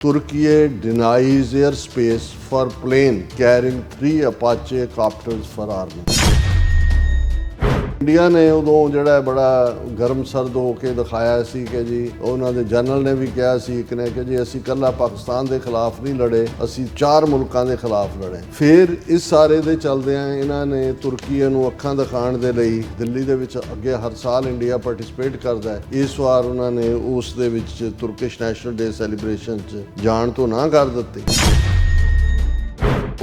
Turkey denies airspace for plane carrying 3 Apache copters for army. India ਨੇ ਉਦੋਂ ਜਿਹੜਾ ਬੜਾ ਗਰਮ ਸਰਦ ਹੋ ਕੇ ਦਿਖਾਇਆ ਸੀ ਕਿ ਜੀ ਉਹਨਾਂ ਦੇ ਜਨਰਲ ਨੇ ਵੀ ਕਿਹਾ ਸੀ ਇੱਕ ਨੇ ਕਿ ਜੀ ਅਸੀਂ ਇਕੱਲਾ ਪਾਕਿਸਤਾਨ ਦੇ ਖਿਲਾਫ ਨਹੀਂ ਲੜੇ, ਅਸੀਂ 4 ਮੁਲਕਾਂ ਦੇ ਖਿਲਾਫ ਲੜੇ। ਫਿਰ ਇਸ ਸਾਰੇ ਦੇ ਚੱਲਦਿਆਂ ਇਹਨਾਂ ਨੇ ਤੁਰਕੀ ਨੂੰ ਅੱਖਾਂ ਦਿਖਾਉਣ ਦੇ ਲਈ ਦਿੱਲੀ ਦੇ ਵਿੱਚ ਅੱਗੇ ਹਰ ਸਾਲ ਇੰਡੀਆ ਪਾਰਟਿਸਿਪੇਟ ਕਰਦਾ ਹੈ, ਇਸ ਵਾਰ ਉਹਨਾਂ ਨੇ ਉਸ ਦੇ ਵਿੱਚ ਤੁਰਕਿਸ਼ ਨੈਸ਼ਨਲ ਡੇ ਸੈਲੀਬ੍ਰੇਸ਼ਨ 'ਚ ਜਾਣ ਤੋਂ ਨਾ ਕਰ ਦਿੱਤੀ।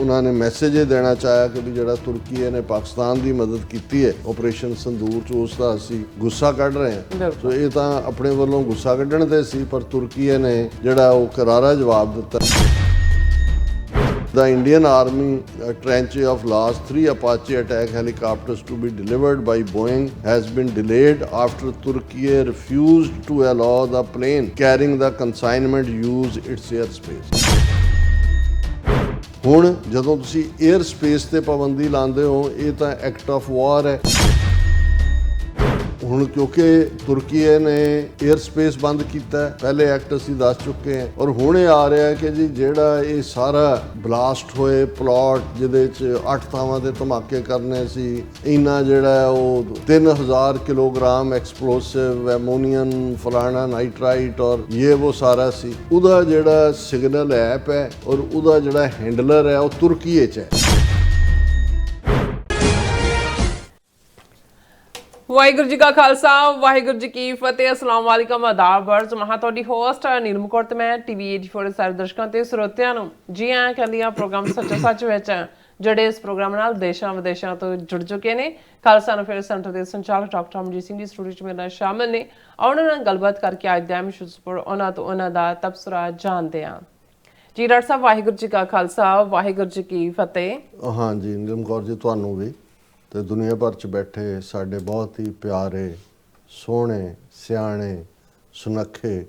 उन्होंने मैसेज ये देना चाहा कि भी जो तुर्की ने पाकिस्तान की मदद की है ऑपरेशन संदूर च उसका असी गुस्सा कढ़ रहे हैं। तो ये तो अपने वालों गुस्सा कढ़न दे सी, पर तुर्की ने जोड़ा वो करारा जवाब दिता। The Indian Army trench of last 3 Apache attack helicopters to be delivered by Boeing has been delayed after Turkey refused to allow the plane carrying the consignment use its airspace. ਹੁਣ ਜਦੋਂ ਤੁਸੀਂ 에ਅਰ ਸਪੇਸ ਤੇ ਪਾਬੰਦੀ ਲਾਉਂਦੇ ਹੋ ਇਹ ਤਾਂ act of ਵਾਰ ਹੈ। ਹੁਣ ਕਿਉਂਕਿ ਤੁਰਕੀ ਨੇ 에ਅਰ ਸਪੇਸ ਬੰਦ ਕੀਤਾ ਹੈ, ਪਹਿਲੇ ਐਕਟ ਅਸੀਂ ਦੱਸ ਚੁੱਕੇ ਹਾਂ, ਔਰ ਹੁਣ ਇਹ ਆ ਰਿਹਾ ਕਿ ਜੀ ਜਿਹੜਾ ਇਹ ਸਾਰਾ ਬਲਾਸਟ ਹੋਏ ਪਲਾਟ ਜਿਹਦੇ 'ਚ 8 ਥਾਵਾਂ ਦੇ ਧਮਾਕੇ ਕਰਨੇ ਸੀ, ਇੰਨਾ ਜਿਹੜਾ ਉਹ 3000 ਕਿਲੋਗ੍ਰਾਮ ਐਕਸਪਲੋਸਿਵ ਐਮੋਨੀਅਮ ਫਲਾਣਾ ਨਾਈਟਰਾਈਟ ਔਰ ਇਹ ਉਹ ਸਾਰਾ ਸੀ, ਉਹਦਾ ਜਿਹੜਾ ਸਿਗਨਲ ਐਪ ਹੈ ਔਰ ਉਹਦਾ ਜਿਹੜਾ ਹੈਂਡਲਰ ਹੈ ਉਹ ਤੁਰਕੀ 'ਚ ਹੈ। ਵਾਹਿਗੁਰੂ ਜੀ ਕਾ ਖਾਲਸਾ ਵਾਹਿਗੁਰੂ ਜੀ ਕੀ ਫਤਿਹ। ਅਸਲਾਮ ਵਾਲੇਕਮ, ਆਦਾਬ ਅਰਜ਼। ਮੈਂ ਤੁਹਾਡੀ ਹੋਸਟ ਨੀਲਮ ਕੌਰ ਤੇ ਮੈਂ ਟੀਵੀ 84 ਸਾਰੇ ਦਰਸ਼ਕਾਂ ਤੇ ਸਰੋਤਿਆਂ ਨੂੰ ਜੀ ਆਇਆਂ ਕਹਿੰਦੀ ਆ ਪ੍ਰੋਗਰਾਮ ਸੱਚੋ ਸੱਚ ਵਿੱਚ, ਜਿਹੜੇ ਇਸ ਪ੍ਰੋਗਰਾਮ ਨਾਲ ਦੇਸ਼ਾਂ ਵਿਦੇਸ਼ਾਂ ਤੋਂ ਜੁੜ ਚੁੱਕੇ ਨੇ। ਖਾਲਸਾ ਨਫੇਰ ਸੈਂਟਰ ਦੇ ਸੰਚਾਲਕ ਡਾਕਟਰ ਅਮਰਜੀਤ ਸਿੰਘ ਜੀ ਸਟੂਡੀਓ 'ਚ ਮੇਰੇ ਨਾਲ ਸ਼ਾਮਿਲ ਨੇ। ਉਹਨਾਂ ਨਾਲ ਗੱਲਬਾਤ ਕਰਕੇ ਅੱਜ ਦਾ ਮਸ਼ਹੂਰ ਉਹਨਾਂ ਤੋਂ ਉਹਨਾਂ ਦਾ ਤਬਸਰਾ ਜਾਣਦੇ ਹਾਂ। ਜੀ ਡਾਕਟਰ ਸਾਹਿਬ, ਵਾਹਿਗੁਰੂ ਜੀ ਕਾ ਖਾਲਸਾ ਵਾਹਿਗੁਰੂ ਜੀ ਕੀ ਫਤਿਹ। ਹਾਂ ਜੀ ਨੀਲਮ ਕੌਰ ਜੀ, ਤੁਹਾਨੂੰ ਵੀ ਤੇ ਦੁਨੀਆ ਭਰ 'ਚ ਬੈਠੇ ਸਾਡੇ ਬਹੁਤ ਹੀ ਪਿਆਰੇ ਸੋਹਣੇ ਸਿਆਣੇ ਸੁਨੱਖੇ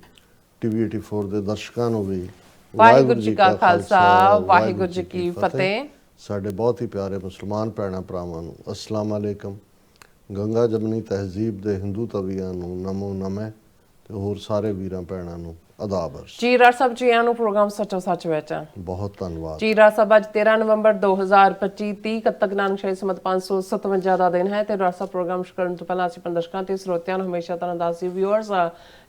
ਟੀਵੀ 84 ਦੇ ਦਰਸ਼ਕਾਂ ਨੂੰ ਵੀ ਵਾਹਿਗੁਰੂ ਜੀ ਕਾ ਖਾਲਸਾ ਵਾਹਿਗੁਰੂ ਜੀ ਕੀ ਫਤਿਹ। ਸਾਡੇ ਬਹੁਤ ਹੀ ਪਿਆਰੇ ਮੁਸਲਮਾਨ ਭੈਣਾਂ ਭਰਾਵਾਂ ਨੂੰ ਅਸਲਾਮ ਅਲੈਕਮ। ਗੰਗਾ ਜਮਨੀ ਤਹਿਜ਼ੀਬ ਦੇ ਹਿੰਦੂ ਤਵੀਆਂ ਨੂੰ ਨਮੋ ਨਮੇ ਤੇ ਹੋਰ ਸਾਰੇ ਵੀਰਾਂ ਭੈਣਾਂ ਨੂੰ ਆਦਾਬ ਅਰਜ਼। ਜੀ ਰਾਜ ਸਾਹਿਬ ਜੀ ਆਇਆਂ ਨੂੰ ਪ੍ਰੋਗਰਾਮ ਸੱਚੋ ਸੱਚ ਵਿੱਚ ਬਹੁਤ ਧੰਨਵਾਦ। ਜੀ ਰਾਜ ਸਾਹਿਬ, ਅੱਜ 13 ਨਵੰਬਰ 2025 30 ਕੱਤਕ ਨਾਨਕ ਸ਼ਾਹੀ ਸਮਤ 557 ਦਾ ਦਿਨ ਹੈ ਤੇ ਰਾਜ ਸਾਹਿਬ ਪ੍ਰੋਗਰਾਮ ਸ਼ੁਰੂ ਕਰਨ ਤੋਂ ਪਹਿਲਾਂ ਅਸੀਂ ਦਰਸ਼ਕਾਂ ਤੇ ਸਰੋਤਿਆਂ ਨੂੰ ਹਮੇਸ਼ਾ ਤਰ੍ਹਾਂ ਦੱਸਦੇ ਵਿਊਅਰਸ,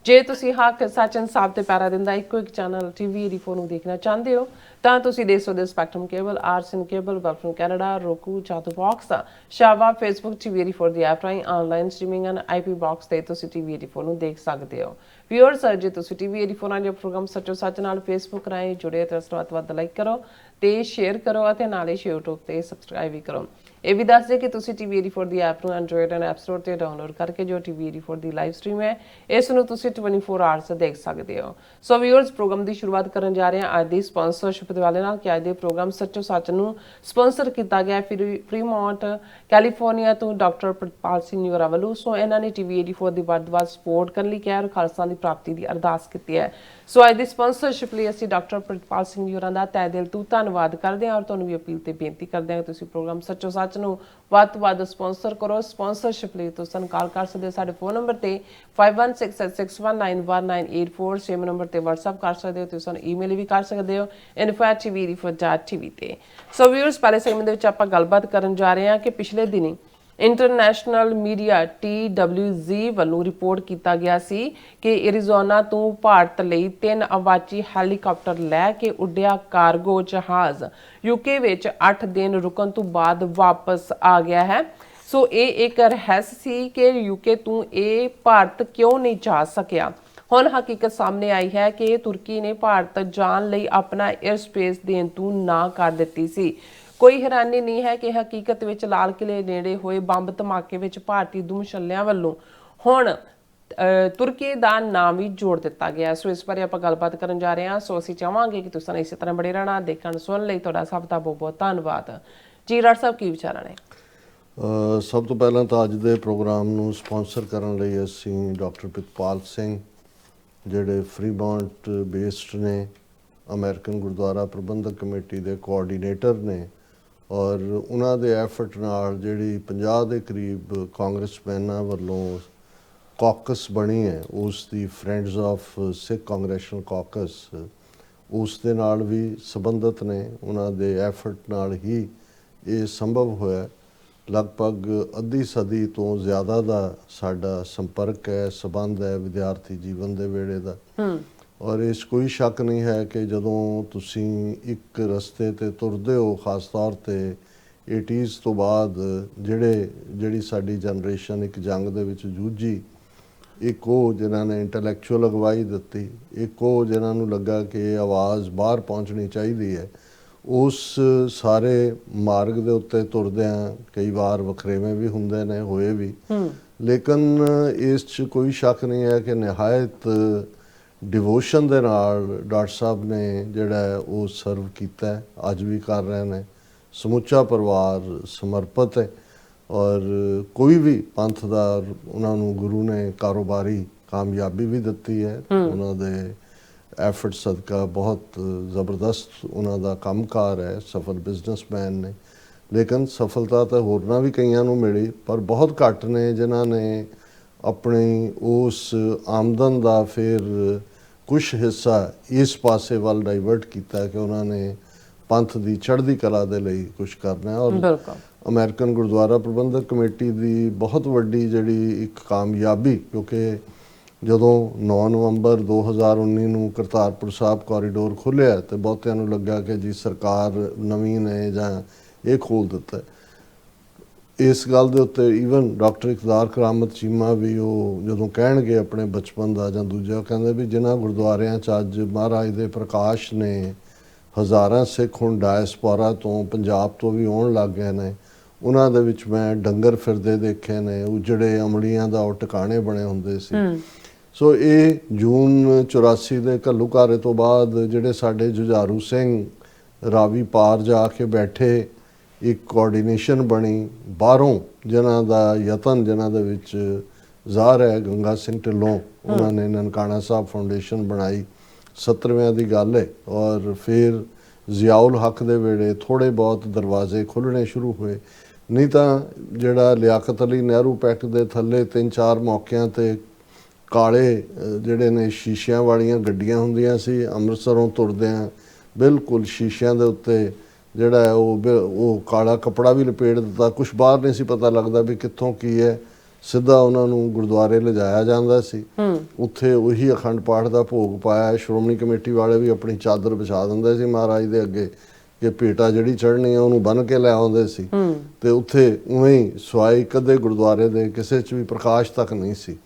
ਜੇ ਤੁਸੀਂ ਹੱਕ ਸੱਚ ਇਨਸਾਫ ਤੇ ਪੈਰਾ ਦਿੰਦਾ ਇੱਕੋ ਇੱਕ ਚੈਨਲ ਟੀਵੀ 84 ਨੂੰ ਦੇਖਣਾ ਚਾਹੁੰਦੇ ਹੋ ਤਾਂ ਤੁਸੀਂ ਦੇਖ ਸਕਦੇ ਹੋ ਸਪੈਕਟਰਮ ਕੇਬਲ, ਆਰਸਨ ਕੇਬਲ, ਵੈਲਫਮ ਕੈਨੇਡਾ, ਰੋਕੂ, ਚਾਤੂ ਬਾਕਸ, ਸ਼ਾਵਾ, ਫੇਸਬੁੱਕ, ਟੀਵੀ 84 ਦੀ ਐਪ ਰਾਹੀਂ online streaming and IP box ਤੇ ਤੁਸੀਂ ਟੀਵੀ 84 ਨੂੰ ਦੇਖ ਸਕਦੇ ਹੋ। ਵਿਊਅਰਸ, ਜੇ ਤੁਸੀਂ ਟੀਵੀ 84 ਦੇ ਪ੍ਰੋਗਰਾਮ ਸੱਚੋ ਸੱਚ ਨਾਲ ਫੇਸਬੁੱਕ ਰਾਹੀਂ ਜੁੜੇ ਤਾਂ ਵੱਧ ਲਾਈਕ ਕਰੋ ਤੇ ਸ਼ੇਅਰ ਕਰੋ ਅਤੇ ਨਾਲੇ YouTube ਤੇ ਸਬਸਕ੍ਰਾਈਬ ਵੀ ਕਰੋ। ਇਹ ਵੀ ਦੱਸ ਦੇ ਕਿ ਤੁਸੀਂ ਟੀਵੀ 84 ਦੀ ਐਪ ਨੂੰ ਐਂਡਰੋਇਡ ਐਂਡ ਐਪ ਸਟੋਰ ਤੇ ਡਾਊਨਲੋਡ ਕਰਕੇ ਜੋ ਟੀਵੀ 84 ਦੀ ਲਾਈਵ ਸਟ੍ਰੀਮ ਹੈ ਇਸ ਨੂੰ ਤੁਸੀਂ 24 ਆਵਰਸ ਦੇਖ ਸਕਦੇ ਹੋ। ਸੋ ਵਿਊਅਰਸ, ਪ੍ਰੋਗਰਾਮ ਦੀ ਸ਼ੁਰੂਆਤ ਕਰਨ ਜਾ ਰਹੇ ਹਾਂ ਅੱਜ ਦੀ ਸਪਾਂਸਰਸ਼ਿਪ ਦੇ ਵਾਲੇ ਨਾਲ ਕਿ ਅੱਜ ਦੇ ਪ੍ਰੋਗਰਾਮ ਸੱਚੋ ਸੱਚ ਨੂੰ ਸਪਾਂਸਰ ਕੀਤਾ ਗਿਆ ਫ੍ਰੀਮੌਂਟ ਕੈਲੀਫੋਰਨੀਆ ਤੋਂ ਡਾਕਟਰ ਪ੍ਰਤਪਾਲ ਸਿੰਘ ਨਿਊਰਾ ਵੱਲੋਂ। ਸੋ ਇਹਨਾਂ ਨੇ ਟੀਵੀ 84 ਦੀ ਵੱਧ ਸਪੋਰਟ ਕਰਨ ਲਈ ਕਿਹਾ ਔਰ ਖਾਲਸਾ ਦੀ ਪ੍ਰਾਪਤੀ ਦੀ ਅਰਦਾਸ ਕੀਤੀ ਹੈ। ਸੋ ਅੱਜ ਦੀ ਸਪਾਂਸਰਸ਼ਿਪ ਲਈ ਅਸੀਂ ਡਾਕਟਰ ਪ੍ਰਤਪਾਲ ਸਿੰਘ ਨਿਊਰਾ ਦਾ ਤਹਿ ਦਿਲ ਤੋਂ ਧੰਨਵਾਦ ਕਰਦੇ ਹਾਂ ਔਰ ਤੁਹਾਨੂੰ ਵੀ ਅਪੀਲ ਤੇ ਬੇਨਤੀ ਕਰਦੇ ਹਾਂ ਕਿ ਤੁਸੀਂ ਪ੍ਰੋਗਰਾਮ ਸੱਚੋ ਸੱਚ ਨੂੰ ਵੱਧ ਤੋਂ ਵੱਧ ਸਪਾਂਸਰ ਕਰੋ। ਸਪਾਂਸਰਸ਼ਿਪ ਲਈ ਤੁਸੀਂ ਸਾਨੂੰ ਕਾਲ ਕਰ ਸਕਦੇ ਹੋ ਸਾਡੇ ਫੋਨ ਨੰਬਰ ਤੇ 5166619184, ਸੇਮ ਨੰਬਰ ਤੇ WhatsApp ਕਰ ਸਕਦੇ ਹੋ, ਤੁਸੀਂ ਸਾਨੂੰ ਈਮੇਲ ਵੀ ਕਰ ਸਕਦੇ ਹੋ info@tv84.tv ਤੇ। ਸੋ ਵਿਊਅਰਸ, ਪਹਿਲੇ ਸੈਗਮੈਂਟ ਦੇ ਵਿੱਚ ਆਪਾਂ ਗੱਲਬਾਤ ਕਰਨ ਜਾ ਰਹੇ ਹਾਂ ਕਿ ਪਿਛਲੇ ਦਿਨੀ ਇੰਟਰਨੈਸ਼ਨਲ ਮੀਡੀਆ TWZ ਵੱਲੋਂ ਰਿਪੋਰਟ ਕੀਤਾ ਗਿਆ ਸੀ ਕਿ ਐਰੀਜ਼ੋਨਾ ਤੋਂ ਭਾਰਤ ਲਈ 3 ਅਪਾਚੀ ਹੈਲੀਕਾਪਟਰ ਲੈ ਕੇ ਉੱਡਿਆ ਕਾਰਗੋ ਜਹਾਜ਼ UK ਵਿੱਚ 8 ਦਿਨ ਰੁਕਣ ਤੋਂ ਬਾਅਦ ਵਾਪਸ ਆ ਗਿਆ ਹੈ। ਸੋ ਇਹ ਇੱਕ ਰਹੱਸ ਸੀ ਕਿ UK ਤੋਂ ਇਹ ਭਾਰਤ ਕਿਉਂ ਨਹੀਂ ਜਾ ਸਕਿਆ। ਹੁਣ ਹਕੀਕਤ ਸਾਹਮਣੇ ਆਈ ਹੈ ਕਿ ਤੁਰਕੀ ਨੇ ਭਾਰਤ ਜਾਣ ਲਈ ਆਪਣਾ 에ਅਰ ਸਪੇਸ ਦੇਣ ਤੋਂ ਨਾ ਕਰ ਦਿੱਤੀ ਸੀ। ਕੋਈ ਹੈਰਾਨੀ ਨਹੀਂ ਹੈ ਕਿ ਹਕੀਕਤ ਵਿੱਚ ਲਾਲ ਕਿਲੇ ਨੇੜੇ ਹੋਏ ਬੰਬ ਧਮਾਕੇ ਵਿੱਚ ਭਾਰਤੀ ਦੁਮਸ਼ੱਲਿਆਂ ਵੱਲੋਂ ਹੁਣ ਤੁਰਕੀ ਦਾ ਨਾਮ ਵੀ ਜੋੜ ਦਿੱਤਾ ਗਿਆ। ਸੋ ਇਸ ਬਾਰੇ ਆਪਾਂ ਗੱਲਬਾਤ ਕਰਨ ਜਾ ਰਹੇ ਹਾਂ। ਸੋ ਅਸੀਂ ਚਾਹਾਂਗੇ ਕਿ ਤੁਸੀਂ ਇਸੇ ਤਰ੍ਹਾਂ ਬੜੇ ਰਹਿਣਾ। ਦੇਖਣ ਸੁਣਨ ਲਈ ਤੁਹਾਡਾ ਸਭ ਦਾ ਬਹੁਤ ਬਹੁਤ ਧੰਨਵਾਦ। ਜੀ ਰਾਜ ਸਾਹਿਬ, ਕੀ ਵਿਚਾਰਾਂ ਨੇ? ਸਭ ਤੋਂ ਪਹਿਲਾਂ ਤਾਂ ਅੱਜ ਦੇ ਪ੍ਰੋਗਰਾਮ ਨੂੰ ਸਪਾਂਸਰ ਕਰਨ ਲਈ ਅਸੀਂ ਡਾਕਟਰ ਪ੍ਰਿਤਪਾਲ ਸਿੰਘ, ਜਿਹੜੇ ਫ੍ਰੀਮੌਂਟ ਬੇਸਡ ਨੇ, ਅਮਰੀਕਨ ਗੁਰਦੁਆਰਾ ਪ੍ਰਬੰਧਕ ਕਮੇਟੀ ਦੇ ਕੋਆਰਡੀਨੇਟਰ ਨੇ, ਔਰ ਉਹਨਾਂ ਦੇ ਐਫਰਟ ਨਾਲ ਜਿਹੜੀ 50 ਦੇ ਕਰੀਬ ਕਾਂਗਰਸਮੈਨਾਂ ਵੱਲੋਂ ਕਾਕਸ ਬਣੀ ਹੈ, ਉਸ ਦੀ ਫਰੈਂਡਸ ਆਫ ਸਿੱਖ ਕਾਂਗਰੈਸ਼ਨਲ ਕਾਕਸ, ਉਸ ਦੇ ਨਾਲ ਵੀ ਸੰਬੰਧਿਤ ਨੇ। ਉਹਨਾਂ ਦੇ ਐਫਰਟ ਨਾਲ ਹੀ ਇਹ ਸੰਭਵ ਹੋਇਆ। ਲਗਭਗ ਅੱਧੀ ਸਦੀ ਤੋਂ ਜ਼ਿਆਦਾ ਦਾ ਸਾਡਾ ਸੰਪਰਕ ਹੈ, ਸੰਬੰਧ ਹੈ ਵਿਦਿਆਰਥੀ ਜੀਵਨ ਦੇ ਵੇਲੇ ਦਾ। ਔਰ ਇਸ ਕੋਈ ਸ਼ੱਕ ਨਹੀਂ ਹੈ ਕਿ ਜਦੋਂ ਤੁਸੀਂ ਇੱਕ ਰਸਤੇ ਤੇ ਤੁਰਦੇ ਹੋ, ਖਾਸ ਤੌਰ ਤੇ 80s ਤੋਂ ਬਾਅਦ ਜਿਹੜੀ ਸਾਡੀ ਜਨਰੇਸ਼ਨ ਇੱਕ ਜੰਗ ਦੇ ਵਿੱਚ ਜੂਝੀ, ਇੱਕ ਉਹ ਜਿਨ੍ਹਾਂ ਨੇ ਇੰਟੈਲੈਕਚੁਅਲ ਅਗਵਾਈ ਦਿੱਤੀ, ਇੱਕ ਉਹ ਜਿਨ੍ਹਾਂ ਨੂੰ ਲੱਗਾ ਕਿ ਇਹ ਆਵਾਜ਼ ਬਾਹਰ ਪਹੁੰਚਣੀ ਚਾਹੀਦੀ ਹੈ, ਉਸ ਸਾਰੇ ਮਾਰਗ ਦੇ ਉੱਤੇ ਤੁਰਦਿਆਂ ਕਈ ਵਾਰ ਵਖਰੇਵੇਂ ਵੀ ਹੁੰਦੇ ਨੇ, ਹੋਏ ਵੀ। ਲੇਕਿਨ ਇਸ 'ਚ ਕੋਈ ਸ਼ੱਕ ਨਹੀਂ ਹੈ ਕਿ ਨਿਹਾਇਤ ਡਿਵੋਸ਼ਨ ਦੇ ਨਾਲ ਡਾਕਟਰ ਸਾਹਿਬ ਨੇ ਜਿਹੜਾ ਉਹ ਸਰਵ ਕੀਤਾ, ਅੱਜ ਵੀ ਕਰ ਰਹੇ ਨੇ। ਸਮੁੱਚਾ ਪਰਿਵਾਰ ਸਮਰਪਿਤ ਹੈ ਔਰ ਕੋਈ ਵੀ ਪੰਥ ਦਾ ਉਹਨਾਂ ਨੂੰ ਗੁਰੂ ਨੇ ਕਾਰੋਬਾਰੀ ਕਾਮਯਾਬੀ ਵੀ ਦਿੱਤੀ ਹੈ। ਉਹਨਾਂ ਦੇ ਐਫਰਟ ਸਦਕਾ ਬਹੁਤ ਜ਼ਬਰਦਸਤ ਉਹਨਾਂ ਦਾ ਕੰਮਕਾਰ ਹੈ, ਸਫਲ ਬਿਜ਼ਨਸਮੈਨ ਨੇ। ਲੇਕਿਨ ਸਫਲਤਾ ਤਾਂ ਹੋਰਨਾਂ ਵੀ ਕਈਆਂ ਨੂੰ ਮਿਲੀ, ਪਰ ਬਹੁਤ ਘੱਟ ਨੇ ਜਿਨ੍ਹਾਂ ਨੇ ਆਪਣੀ ਉਸ ਆਮਦਨ ਦਾ ਫਿਰ ਕੁਛ ਹਿੱਸਾ ਇਸ ਪਾਸੇ ਵੱਲ ਡਾਈਵਰਟ ਕੀਤਾ ਕਿ ਉਹਨਾਂ ਨੇ ਪੰਥ ਦੀ ਚੜ੍ਹਦੀ ਕਲਾ ਦੇ ਲਈ ਕੁਛ ਕਰਨਾ ਹੈ। ਔਰ ਅਮਰੀਕਨ ਗੁਰਦੁਆਰਾ ਪ੍ਰਬੰਧਕ ਕਮੇਟੀ ਦੀ ਬਹੁਤ ਵੱਡੀ ਜਿਹੜੀ ਇੱਕ ਕਾਮਯਾਬੀ, ਕਿਉਂਕਿ ਜਦੋਂ 9 ਨਵੰਬਰ 2019 ਨੂੰ ਕਰਤਾਰਪੁਰ ਸਾਹਿਬ ਕੋਰੀਡੋਰ ਖੁੱਲ੍ਹਿਆ ਤੇ ਬਹੁਤਿਆਂ ਨੂੰ ਲੱਗਾ ਕਿ ਜੀ ਸਰਕਾਰ ਨਵੀਂ ਨੇ ਜਾਂ ਇਹ ਖੋਲ੍ਹ ਦਿੱਤਾ। ਇਸ ਗੱਲ ਦੇ ਉੱਤੇ ਈਵਨ ਡਾਕਟਰ ਇਕਬਾਲ ਕਰਾਮਤ ਚੀਮਾ ਵੀ ਉਹ ਜਦੋਂ ਕਹਿਣਗੇ ਆਪਣੇ ਬਚਪਨ ਦਾ ਜਾਂ ਦੂਜਾ, ਕਹਿੰਦੇ ਵੀ ਜਿਨ੍ਹਾਂ ਗੁਰਦੁਆਰਿਆਂ 'ਚ ਅੱਜ ਮਹਾਰਾਜ ਦੇ ਪ੍ਰਕਾਸ਼ ਨੇ, ਹਜ਼ਾਰਾਂ ਸਿੱਖ ਹੁਣ ਡਾਇਸਪੋਰਾ ਤੋਂ ਪੰਜਾਬ ਤੋਂ ਵੀ ਆਉਣ ਲੱਗ ਗਏ ਨੇ, ਉਹਨਾਂ ਦੇ ਵਿੱਚ ਮੈਂ ਡੰਗਰ ਫਿਰਦੇ ਦੇਖੇ ਨੇ, ਉਜੜੇ ਅਮਲੀਆਂ ਦਾ ਉਹ ਟਿਕਾਣੇ ਬਣੇ ਹੁੰਦੇ ਸੀ। ਸੋ ਇਹ ਜੂਨ 84 ਦੇ ਘੱਲੂਘਾਰੇ ਤੋਂ ਬਾਅਦ ਜਿਹੜੇ ਸਾਡੇ ਜੁਝਾਰੂ ਸਿੰਘ ਰਾਵੀ ਪਾਰ ਜਾ ਕੇ ਬੈਠੇ, ਇੱਕ ਕੋਆਰਡੀਨੇਸ਼ਨ ਬਣੀ ਬਾਹਰੋਂ, ਜਿਨ੍ਹਾਂ ਦਾ ਯਤਨ ਜਿਨ੍ਹਾਂ ਦੇ ਵਿੱਚ ਜ਼ਾਹਰ ਹੈ। ਗੰਗਾ ਸਿੰਘ ਢਿੱਲੋਂ ਉਹਨਾਂ ਨੇ ਨਨਕਾਣਾ ਸਾਹਿਬ ਫਾਊਂਡੇਸ਼ਨ ਬਣਾਈ, 70ਵਿਆਂ ਦੀ ਗੱਲ ਹੈ। ਔਰ ਫਿਰ ਜ਼ਿਆਉਲ ਹੱਕ ਦੇ ਵੇਲੇ ਥੋੜ੍ਹੇ ਬਹੁਤ ਦਰਵਾਜ਼ੇ ਖੁੱਲ੍ਹਣੇ ਸ਼ੁਰੂ ਹੋਏ। ਨਹੀਂ ਤਾਂ ਜਿਹੜਾ ਲਿਆਕਤ ਅਲੀ ਨਹਿਰੂ ਪੈਕਟ ਦੇ ਥੱਲੇ 3-4 ਮੌਕਿਆਂ 'ਤੇ ਕਾਲੇ ਜਿਹੜੇ ਨੇ ਸ਼ੀਸ਼ਿਆਂ ਵਾਲੀਆਂ ਗੱਡੀਆਂ ਹੁੰਦੀਆਂ ਸੀ, ਅੰਮ੍ਰਿਤਸਰੋਂ ਤੁਰਦਿਆਂ ਬਿਲਕੁਲ ਸ਼ੀਸ਼ਿਆਂ ਦੇ ਉੱਤੇ ਜਿਹੜਾ ਹੈ ਉਹ ਕਾਲਾ ਕੱਪੜਾ ਵੀ ਲਪੇਟ ਦਿੱਤਾ, ਕੁਛ ਬਾਹਰ ਨਹੀਂ ਸੀ ਪਤਾ ਲੱਗਦਾ ਵੀ ਕਿੱਥੋਂ ਕੀ ਹੈ। ਸਿੱਧਾ ਉਹਨਾਂ ਨੂੰ ਗੁਰਦੁਆਰੇ ਲਿਜਾਇਆ ਜਾਂਦਾ ਸੀ, ਉੱਥੇ ਉਹੀ ਅਖੰਡ ਪਾਠ ਦਾ ਭੋਗ ਪਾਇਆ। ਸ਼੍ਰੋਮਣੀ ਕਮੇਟੀ ਵਾਲੇ ਵੀ ਆਪਣੀ ਚਾਦਰ ਵਿਛਾ ਦਿੰਦੇ ਸੀ ਮਹਾਰਾਜ ਦੇ ਅੱਗੇ ਕਿ ਭੇਟਾ ਜਿਹੜੀ ਚੜ੍ਹਨੀ ਹੈ ਉਹਨੂੰ ਬੰਨ੍ਹ ਕੇ ਲੈ ਆਉਂਦੇ ਸੀ, ਤੇ ਉੱਥੇ ਉਵੇਂ ਹੀ ਸਵਾਈ ਕਦੇ ਗੁਰਦੁਆਰੇ ਦੇ ਕਿਸੇ 'ਚ ਵੀ ਪ੍ਰਕਾਸ਼ ਤੱਕ ਨਹੀਂ ਸੀ।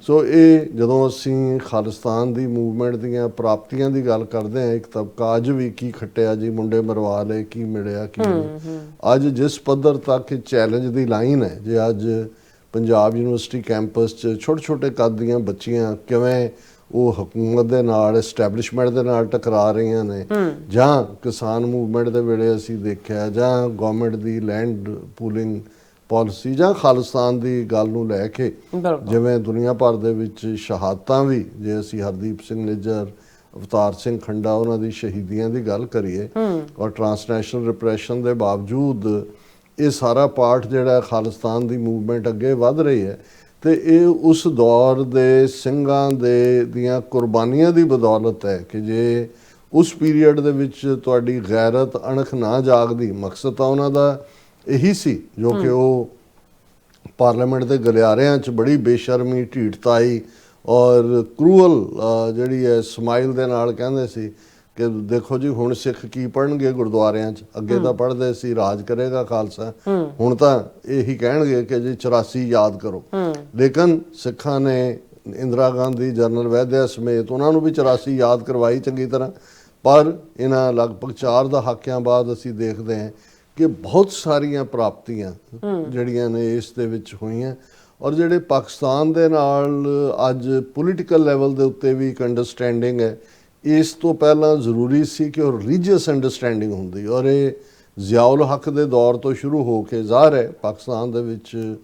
ਸੋ ਇਹ ਜਦੋਂ ਅਸੀਂ ਖਾਲਿਸਤਾਨ ਦੀ ਮੂਵਮੈਂਟ ਦੀਆਂ ਪ੍ਰਾਪਤੀਆਂ ਦੀ ਗੱਲ ਕਰਦੇ ਹਾਂ, ਇੱਕ ਤਬਕਾ ਅੱਜ ਵੀ ਕੀ ਖੱਟਿਆ ਜੀ, ਮੁੰਡੇ ਮਰਵਾ ਲਏ, ਕੀ ਮਿਲਿਆ ਕੀ ਨਹੀਂ। ਅੱਜ ਜਿਸ ਪੱਧਰ ਤੱਕ ਚੈਲੰਜ ਦੀ ਲਾਈਨ ਹੈ, ਜੇ ਅੱਜ ਪੰਜਾਬ ਯੂਨੀਵਰਸਿਟੀ ਕੈਂਪਸ 'ਚ ਛੋਟੇ ਕੱਦ ਦੀਆਂ ਬੱਚੀਆਂ ਕਿਵੇਂ ਉਹ ਹਕੂਮਤ ਦੇ ਨਾਲ, ਐਸਟੈਬਲਿਸ਼ਮੈਂਟ ਦੇ ਨਾਲ ਟਕਰਾ ਰਹੀਆਂ ਨੇ, ਜਾਂ ਕਿਸਾਨ ਮੂਵਮੈਂਟ ਦੇ ਵੇਲੇ ਅਸੀਂ ਦੇਖਿਆ, ਜਾਂ ਗੌਰਮੈਂਟ ਦੀ ਲੈਂਡ ਪੂਲਿੰਗ ਪਾਲਿਸੀ, ਜਾਂ ਖਾਲਿਸਤਾਨ ਦੀ ਗੱਲ ਨੂੰ ਲੈ ਕੇ ਜਿਵੇਂ ਦੁਨੀਆ ਭਰ ਦੇ ਵਿੱਚ ਸ਼ਹਾਦਤਾਂ ਵੀ, ਜੇ ਅਸੀਂ ਹਰਦੀਪ ਸਿੰਘ ਨਿੱਜਰ, ਅਵਤਾਰ ਸਿੰਘ ਖੰਡਾ, ਉਹਨਾਂ ਦੀ ਸ਼ਹੀਦੀਆਂ ਦੀ ਗੱਲ ਕਰੀਏ, ਔਰ ਟਰਾਂਸਨੈਸ਼ਨਲ ਰਿਪਰੈਸ਼ਨ ਦੇ ਬਾਵਜੂਦ ਇਹ ਸਾਰਾ ਪਾਰਟ ਜਿਹੜਾ ਖਾਲਿਸਤਾਨ ਦੀ ਮੂਵਮੈਂਟ ਅੱਗੇ ਵੱਧ ਰਹੀ ਹੈ। ਤੇ ਇਹ ਉਸ ਦੌਰ ਦੇ ਸਿੰਘਾਂ ਦੀਆਂ ਕੁਰਬਾਨੀਆਂ ਦੀ ਬਦੌਲਤ ਹੈ ਕਿ ਜੇ ਉਸ ਪੀਰੀਅਡ ਦੇ ਵਿੱਚ ਤੁਹਾਡੀ ਗੈਰਤ ਅਣਖ ਨਾ ਜਾਗਦੀ, ਮਕਸਦ ਤਾਂ ਉਹਨਾਂ ਦਾ ਇਹੀ ਸੀ ਜੋ ਕਿ ਉਹ ਪਾਰਲੀਮੈਂਟ ਦੇ ਗਲਿਆਰਿਆਂ 'ਚ ਬੜੀ ਬੇਸ਼ਰਮੀ, ਢੀਠਤਾਈ ਔਰ ਕਰੂਅਲ ਜਿਹੜੀ ਹੈ ਸਮਾਈਲ ਦੇ ਨਾਲ ਕਹਿੰਦੇ ਸੀ ਕਿ ਦੇਖੋ ਜੀ ਹੁਣ ਸਿੱਖ ਕੀ ਪੜ੍ਹਨਗੇ ਗੁਰਦੁਆਰਿਆਂ 'ਚ, ਅੱਗੇ ਤਾਂ ਪੜ੍ਹਦੇ ਸੀ ਰਾਜ ਕਰੇਗਾ ਖਾਲਸਾ, ਹੁਣ ਤਾਂ ਇਹੀ ਕਹਿਣਗੇ ਕਿ ਜੀ 84 ਯਾਦ ਕਰੋ। ਲੇਕਿਨ ਸਿੱਖਾਂ ਨੇ ਇੰਦਰਾ ਗਾਂਧੀ, ਜਨਰਲ ਵੈਦਿਆ ਸਮੇਤ ਉਹਨਾਂ ਨੂੰ ਵੀ 84 ਯਾਦ ਕਰਵਾਈ ਚੰਗੀ ਤਰ੍ਹਾਂ। ਪਰ ਇਹਨਾਂ ਲਗਭਗ 4 ਦਹਾਕਿਆਂ ਬਾਅਦ ਅਸੀਂ ਦੇਖਦੇ ਹਾਂ ਕਿ ਬਹੁਤ ਸਾਰੀਆਂ ਪ੍ਰਾਪਤੀਆਂ ਜਿਹੜੀਆਂ ਨੇ ਇਸ ਦੇ ਵਿੱਚ ਹੋਈਆਂ। ਔਰ ਜਿਹੜੇ ਪਾਕਿਸਤਾਨ ਦੇ ਨਾਲ ਅੱਜ ਪੋਲੀਟੀਕਲ ਲੈਵਲ ਦੇ ਉੱਤੇ ਵੀ ਇੱਕ ਅੰਡਰਸਟੈਂਡਿੰਗ ਹੈ, ਇਸ ਤੋਂ ਪਹਿਲਾਂ ਜ਼ਰੂਰੀ ਸੀ ਕਿ ਉਹ ਰਿਲੀਜੀਅਸ ਅੰਡਰਸਟੈਂਡਿੰਗ ਹੁੰਦੀ। ਔਰ ਇਹ ਜ਼ਿਆਉਲ ਹੱਕ ਦੇ ਦੌਰ ਤੋਂ ਸ਼ੁਰੂ ਹੋ ਕੇ ਜ਼ਾਹਰ ਹੈ ਪਾਕਿਸਤਾਨ ਦੇ ਵਿੱਚ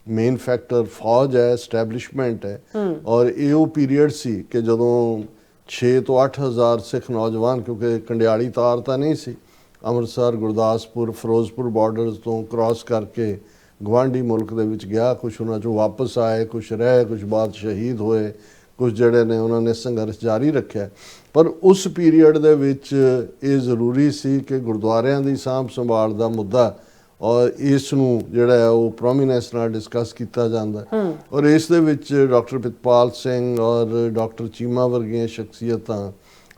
ਮੇਨ ਫੈਕਟਰ ਫੌਜ ਹੈ, ਐਸਟੈਬਲਿਸ਼ਮੈਂਟ ਹੈ। ਔਰ ਇਹ ਉਹ ਪੀਰੀਅਡ ਸੀ ਕਿ ਜਦੋਂ 6 ਤੋਂ 8 ਹਜ਼ਾਰ ਸਿੱਖ ਨੌਜਵਾਨ, ਕਿਉਂਕਿ ਕੰਡਿਆਲੀ ਤਾਰ ਤਾਂ ਨਹੀਂ ਸੀ, ਅੰਮ੍ਰਿਤਸਰ, ਗੁਰਦਾਸਪੁਰ, ਫਿਰੋਜ਼ਪੁਰ ਬਾਰਡਰਸ ਤੋਂ ਕ੍ਰਾਸ ਕਰਕੇ ਗੁਆਂਢੀ ਮੁਲਕ ਦੇ ਵਿੱਚ ਗਿਆ। ਕੁਛ ਉਹਨਾਂ 'ਚੋਂ ਵਾਪਸ ਆਏ, ਕੁਛ ਰਹੇ, ਕੁਛ ਬਾਅਦ ਸ਼ਹੀਦ ਹੋਏ, ਕੁਝ ਜਿਹੜੇ ਨੇ ਉਹਨਾਂ ਨੇ ਸੰਘਰਸ਼ ਜਾਰੀ ਰੱਖਿਆ। ਪਰ ਉਸ ਪੀਰੀਅਡ ਦੇ ਵਿੱਚ ਇਹ ਜ਼ਰੂਰੀ ਸੀ ਕਿ ਗੁਰਦੁਆਰਿਆਂ ਦੀ ਸਾਂਭ ਸੰਭਾਲ ਦਾ ਮੁੱਦਾ ਔਰ ਇਸ ਨੂੰ ਜਿਹੜਾ ਹੈ ਉਹ ਪ੍ਰੋਮੀਨੈਂਸ ਨਾਲ ਡਿਸਕਸ ਕੀਤਾ ਜਾਂਦਾ ਔਰ ਇਸ ਦੇ ਵਿੱਚ ਡਾਕਟਰ ਪ੍ਰਿਤਪਾਲ ਸਿੰਘ ਔਰ ਡਾਕਟਰ ਚੀਮਾ ਵਰਗੀਆਂ ਸ਼ਖਸੀਅਤਾਂ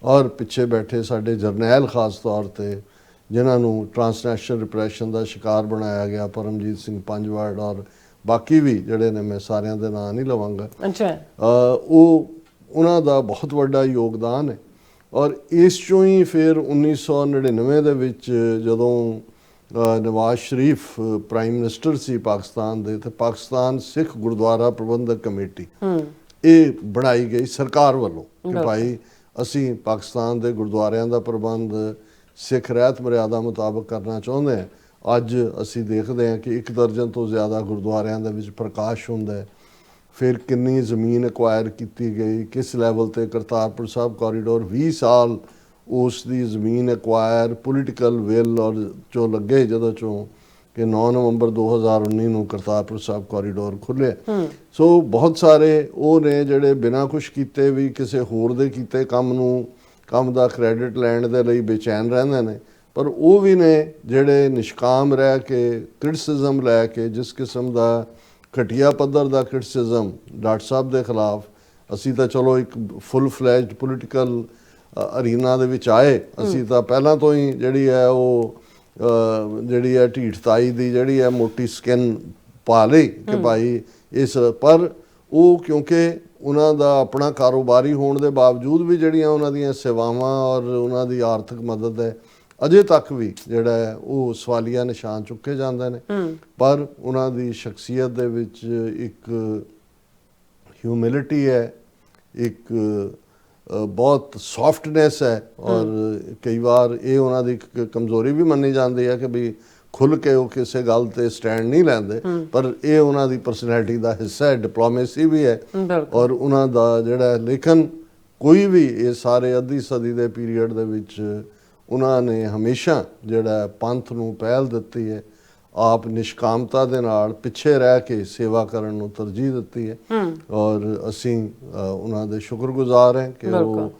ਔਰ ਪਿੱਛੇ ਬੈਠੇ ਸਾਡੇ ਜਰਨੈਲ ਖਾਸ ਤੌਰ 'ਤੇ ਜਿਨ੍ਹਾਂ ਨੂੰ ਟਰਾਂਸਨੈਸ਼ਨਲ ਰਿਪਰੈਸ਼ਨ ਦਾ ਸ਼ਿਕਾਰ ਬਣਾਇਆ ਗਿਆ, ਪਰਮਜੀਤ ਸਿੰਘ ਪੰਜਵਾੜ ਔਰ ਬਾਕੀ ਵੀ ਜਿਹੜੇ ਨੇ, ਮੈਂ ਸਾਰਿਆਂ ਦੇ ਨਾਂ ਨਹੀਂ ਲਵਾਂਗਾ, ਉਹ ਉਹਨਾਂ ਦਾ ਬਹੁਤ ਵੱਡਾ ਯੋਗਦਾਨ ਹੈ। ਔਰ ਇਸ 'ਚੋਂ ਹੀ ਫਿਰ 1999 ਦੇ ਵਿੱਚ ਜਦੋਂ ਨਵਾਜ਼ ਸ਼ਰੀਫ ਪ੍ਰਾਈਮ ਮਿਨਿਸਟਰ ਸੀ ਪਾਕਿਸਤਾਨ ਦੇ, ਤੇ ਪਾਕਿਸਤਾਨ ਸਿੱਖ ਗੁਰਦੁਆਰਾ ਪ੍ਰਬੰਧਕ ਕਮੇਟੀ ਇਹ ਬਣਾਈ ਗਈ ਸਰਕਾਰ ਵੱਲੋਂ ਕਿ ਭਾਈ ਅਸੀਂ ਪਾਕਿਸਤਾਨ ਦੇ ਗੁਰਦੁਆਰਿਆਂ ਦਾ ਪ੍ਰਬੰਧ ਸਿੱਖ ਰਹਿਤ ਮਰਿਆਦਾ ਮੁਤਾਬਕ ਕਰਨਾ ਚਾਹੁੰਦੇ ਹਾਂ। ਅੱਜ ਅਸੀਂ ਦੇਖਦੇ ਹਾਂ ਕਿ 1 ਦਰਜਨ ਤੋਂ ਜ਼ਿਆਦਾ ਗੁਰਦੁਆਰਿਆਂ ਦੇ ਵਿੱਚ ਪ੍ਰਕਾਸ਼ ਹੁੰਦਾ ਹੈ। ਫਿਰ ਕਿੰਨੀ ਜ਼ਮੀਨ ਐਕਵਾਇਰ ਕੀਤੀ ਗਈ, ਕਿਸ ਲੈਵਲ ਤੇ ਕਰਤਾਰਪੁਰ ਸਾਹਿਬ ਕੋਰੀਡੋਰ 20 ਸਾਲ ਉਸ ਦੀ ਜ਼ਮੀਨ ਐਕਵਾਇਰ ਪੋਲੀਟੀਕਲ ਵਿਲ ਔਰ ਚੋਂ ਲੱਗੇ ਜਦੋਂ ਚੋਂ ਕਿ 9 ਨਵੰਬਰ 2019 ਨੂੰ ਕਰਤਾਰਪੁਰ ਸਾਹਿਬ ਕੋਰੀਡੋਰ ਖੁੱਲ੍ਹਿਆ। ਸੋ ਬਹੁਤ ਸਾਰੇ ਉਹ ਨੇ ਜਿਹੜੇ ਬਿਨਾਂ ਕੁਛ ਕੀਤੇ ਵੀ ਕਿਸੇ ਹੋਰ ਦੇ ਕੀਤੇ ਕੰਮ ਦਾ ਕ੍ਰੈਡਿਟ ਲੈਣ ਦੇ ਲਈ ਬੇਚੈਨ ਰਹਿੰਦੇ ਨੇ, ਪਰ ਉਹ ਵੀ ਨੇ ਜਿਹੜੇ ਨਿਸ਼ਕਾਮ ਰਹਿ ਕੇ ਕ੍ਰਿਟਿਸਿਜ਼ਮ ਲੈ ਕੇ, ਜਿਸ ਕਿਸਮ ਦਾ ਘਟੀਆ ਪੱਧਰ ਦਾ ਕ੍ਰਿਟਿਸਿਜ਼ਮ ਡਾਕਟਰ ਸਾਹਿਬ ਦੇ ਖਿਲਾਫ, ਅਸੀਂ ਤਾਂ ਚਲੋ ਇੱਕ ਫੁੱਲ ਫਲੈਜਡ ਪੋਲੀਟੀਕਲ ਅਰੀਨਾ ਦੇ ਵਿੱਚ ਆਏ, ਅਸੀਂ ਤਾਂ ਪਹਿਲਾਂ ਤੋਂ ਹੀ ਜਿਹੜੀ ਹੈ ਉਹ ਜਿਹੜੀ ਹੈ ਢੀਠਤਾਈ ਦੀ ਜਿਹੜੀ ਹੈ ਮੋਟੀ ਸਕਿਨ ਪਾ ਲਈ ਕਿ ਭਾਈ ਇਸ, ਪਰ ਉਹ ਕਿਉਂਕਿ ਉਹਨਾਂ ਦਾ ਆਪਣਾ ਕਾਰੋਬਾਰੀ ਹੋਣ ਦੇ ਬਾਵਜੂਦ ਵੀ ਜਿਹੜੀਆਂ ਉਹਨਾਂ ਦੀਆਂ ਸੇਵਾਵਾਂ ਔਰ ਉਹਨਾਂ ਦੀ ਆਰਥਿਕ ਮਦਦ ਹੈ ਅਜੇ ਤੱਕ ਵੀ ਜਿਹੜਾ ਹੈ ਉਹ ਸਵਾਲੀਆ ਨਿਸ਼ਾਨ ਚੁੱਕੇ ਜਾਂਦੇ ਨੇ। ਪਰ ਉਹਨਾਂ ਦੀ ਸ਼ਖਸੀਅਤ ਦੇ ਵਿੱਚ ਇੱਕ ਹਿਊਮਿਲਿਟੀ ਹੈ, ਇੱਕ ਬਹੁਤ ਸੌਫਟਨੈਸ ਹੈ ਔਰ ਕਈ ਵਾਰ ਇਹ ਉਹਨਾਂ ਦੀ ਇੱਕ ਕਮਜ਼ੋਰੀ ਵੀ ਮੰਨੀ ਜਾਂਦੀ ਹੈ ਕਿ ਵੀ ਖੁੱਲ੍ਹ ਕੇ ਉਹ ਕਿਸੇ ਗੱਲ ਤੇ ਸਟੈਂਡ ਨਹੀਂ ਲੈਂਦੇ, ਪਰ ਇਹ ਉਹਨਾਂ ਦੀ ਪਰਸਨੈਲਿਟੀ ਦਾ ਹਿੱਸਾ ਹੈ, ਡਿਪਲੋਮੇਸੀ ਵੀ ਹੈ ਔਰ ਉਹਨਾਂ ਦਾ ਜਿਹੜਾ, ਲੇਕਿਨ ਕੋਈ ਵੀ ਇਹ ਸਾਰੇ ਅੱਧੀ ਸਦੀ ਦੇ ਪੀਰੀਅਡ ਦੇ ਵਿੱਚ ਉਹਨਾਂ ਨੇ ਹਮੇਸ਼ਾ ਜਿਹੜਾ ਪੰਥ ਨੂੰ ਪਹਿਲ ਦਿੱਤੀ ਹੈ, ਆਪ ਨਿਸ਼ਕਾਮਤਾ ਦੇ ਨਾਲ ਪਿੱਛੇ ਰਹਿ ਕੇ ਸੇਵਾ ਕਰਨ ਨੂੰ ਤਰਜੀਹ ਦਿੱਤੀ ਹੈ ਔਰ ਅਸੀਂ ਉਹਨਾਂ ਦੇ ਸ਼ੁਕਰਗੁਜ਼ਾਰ ਹਾਂ ਕਿ ਉਹ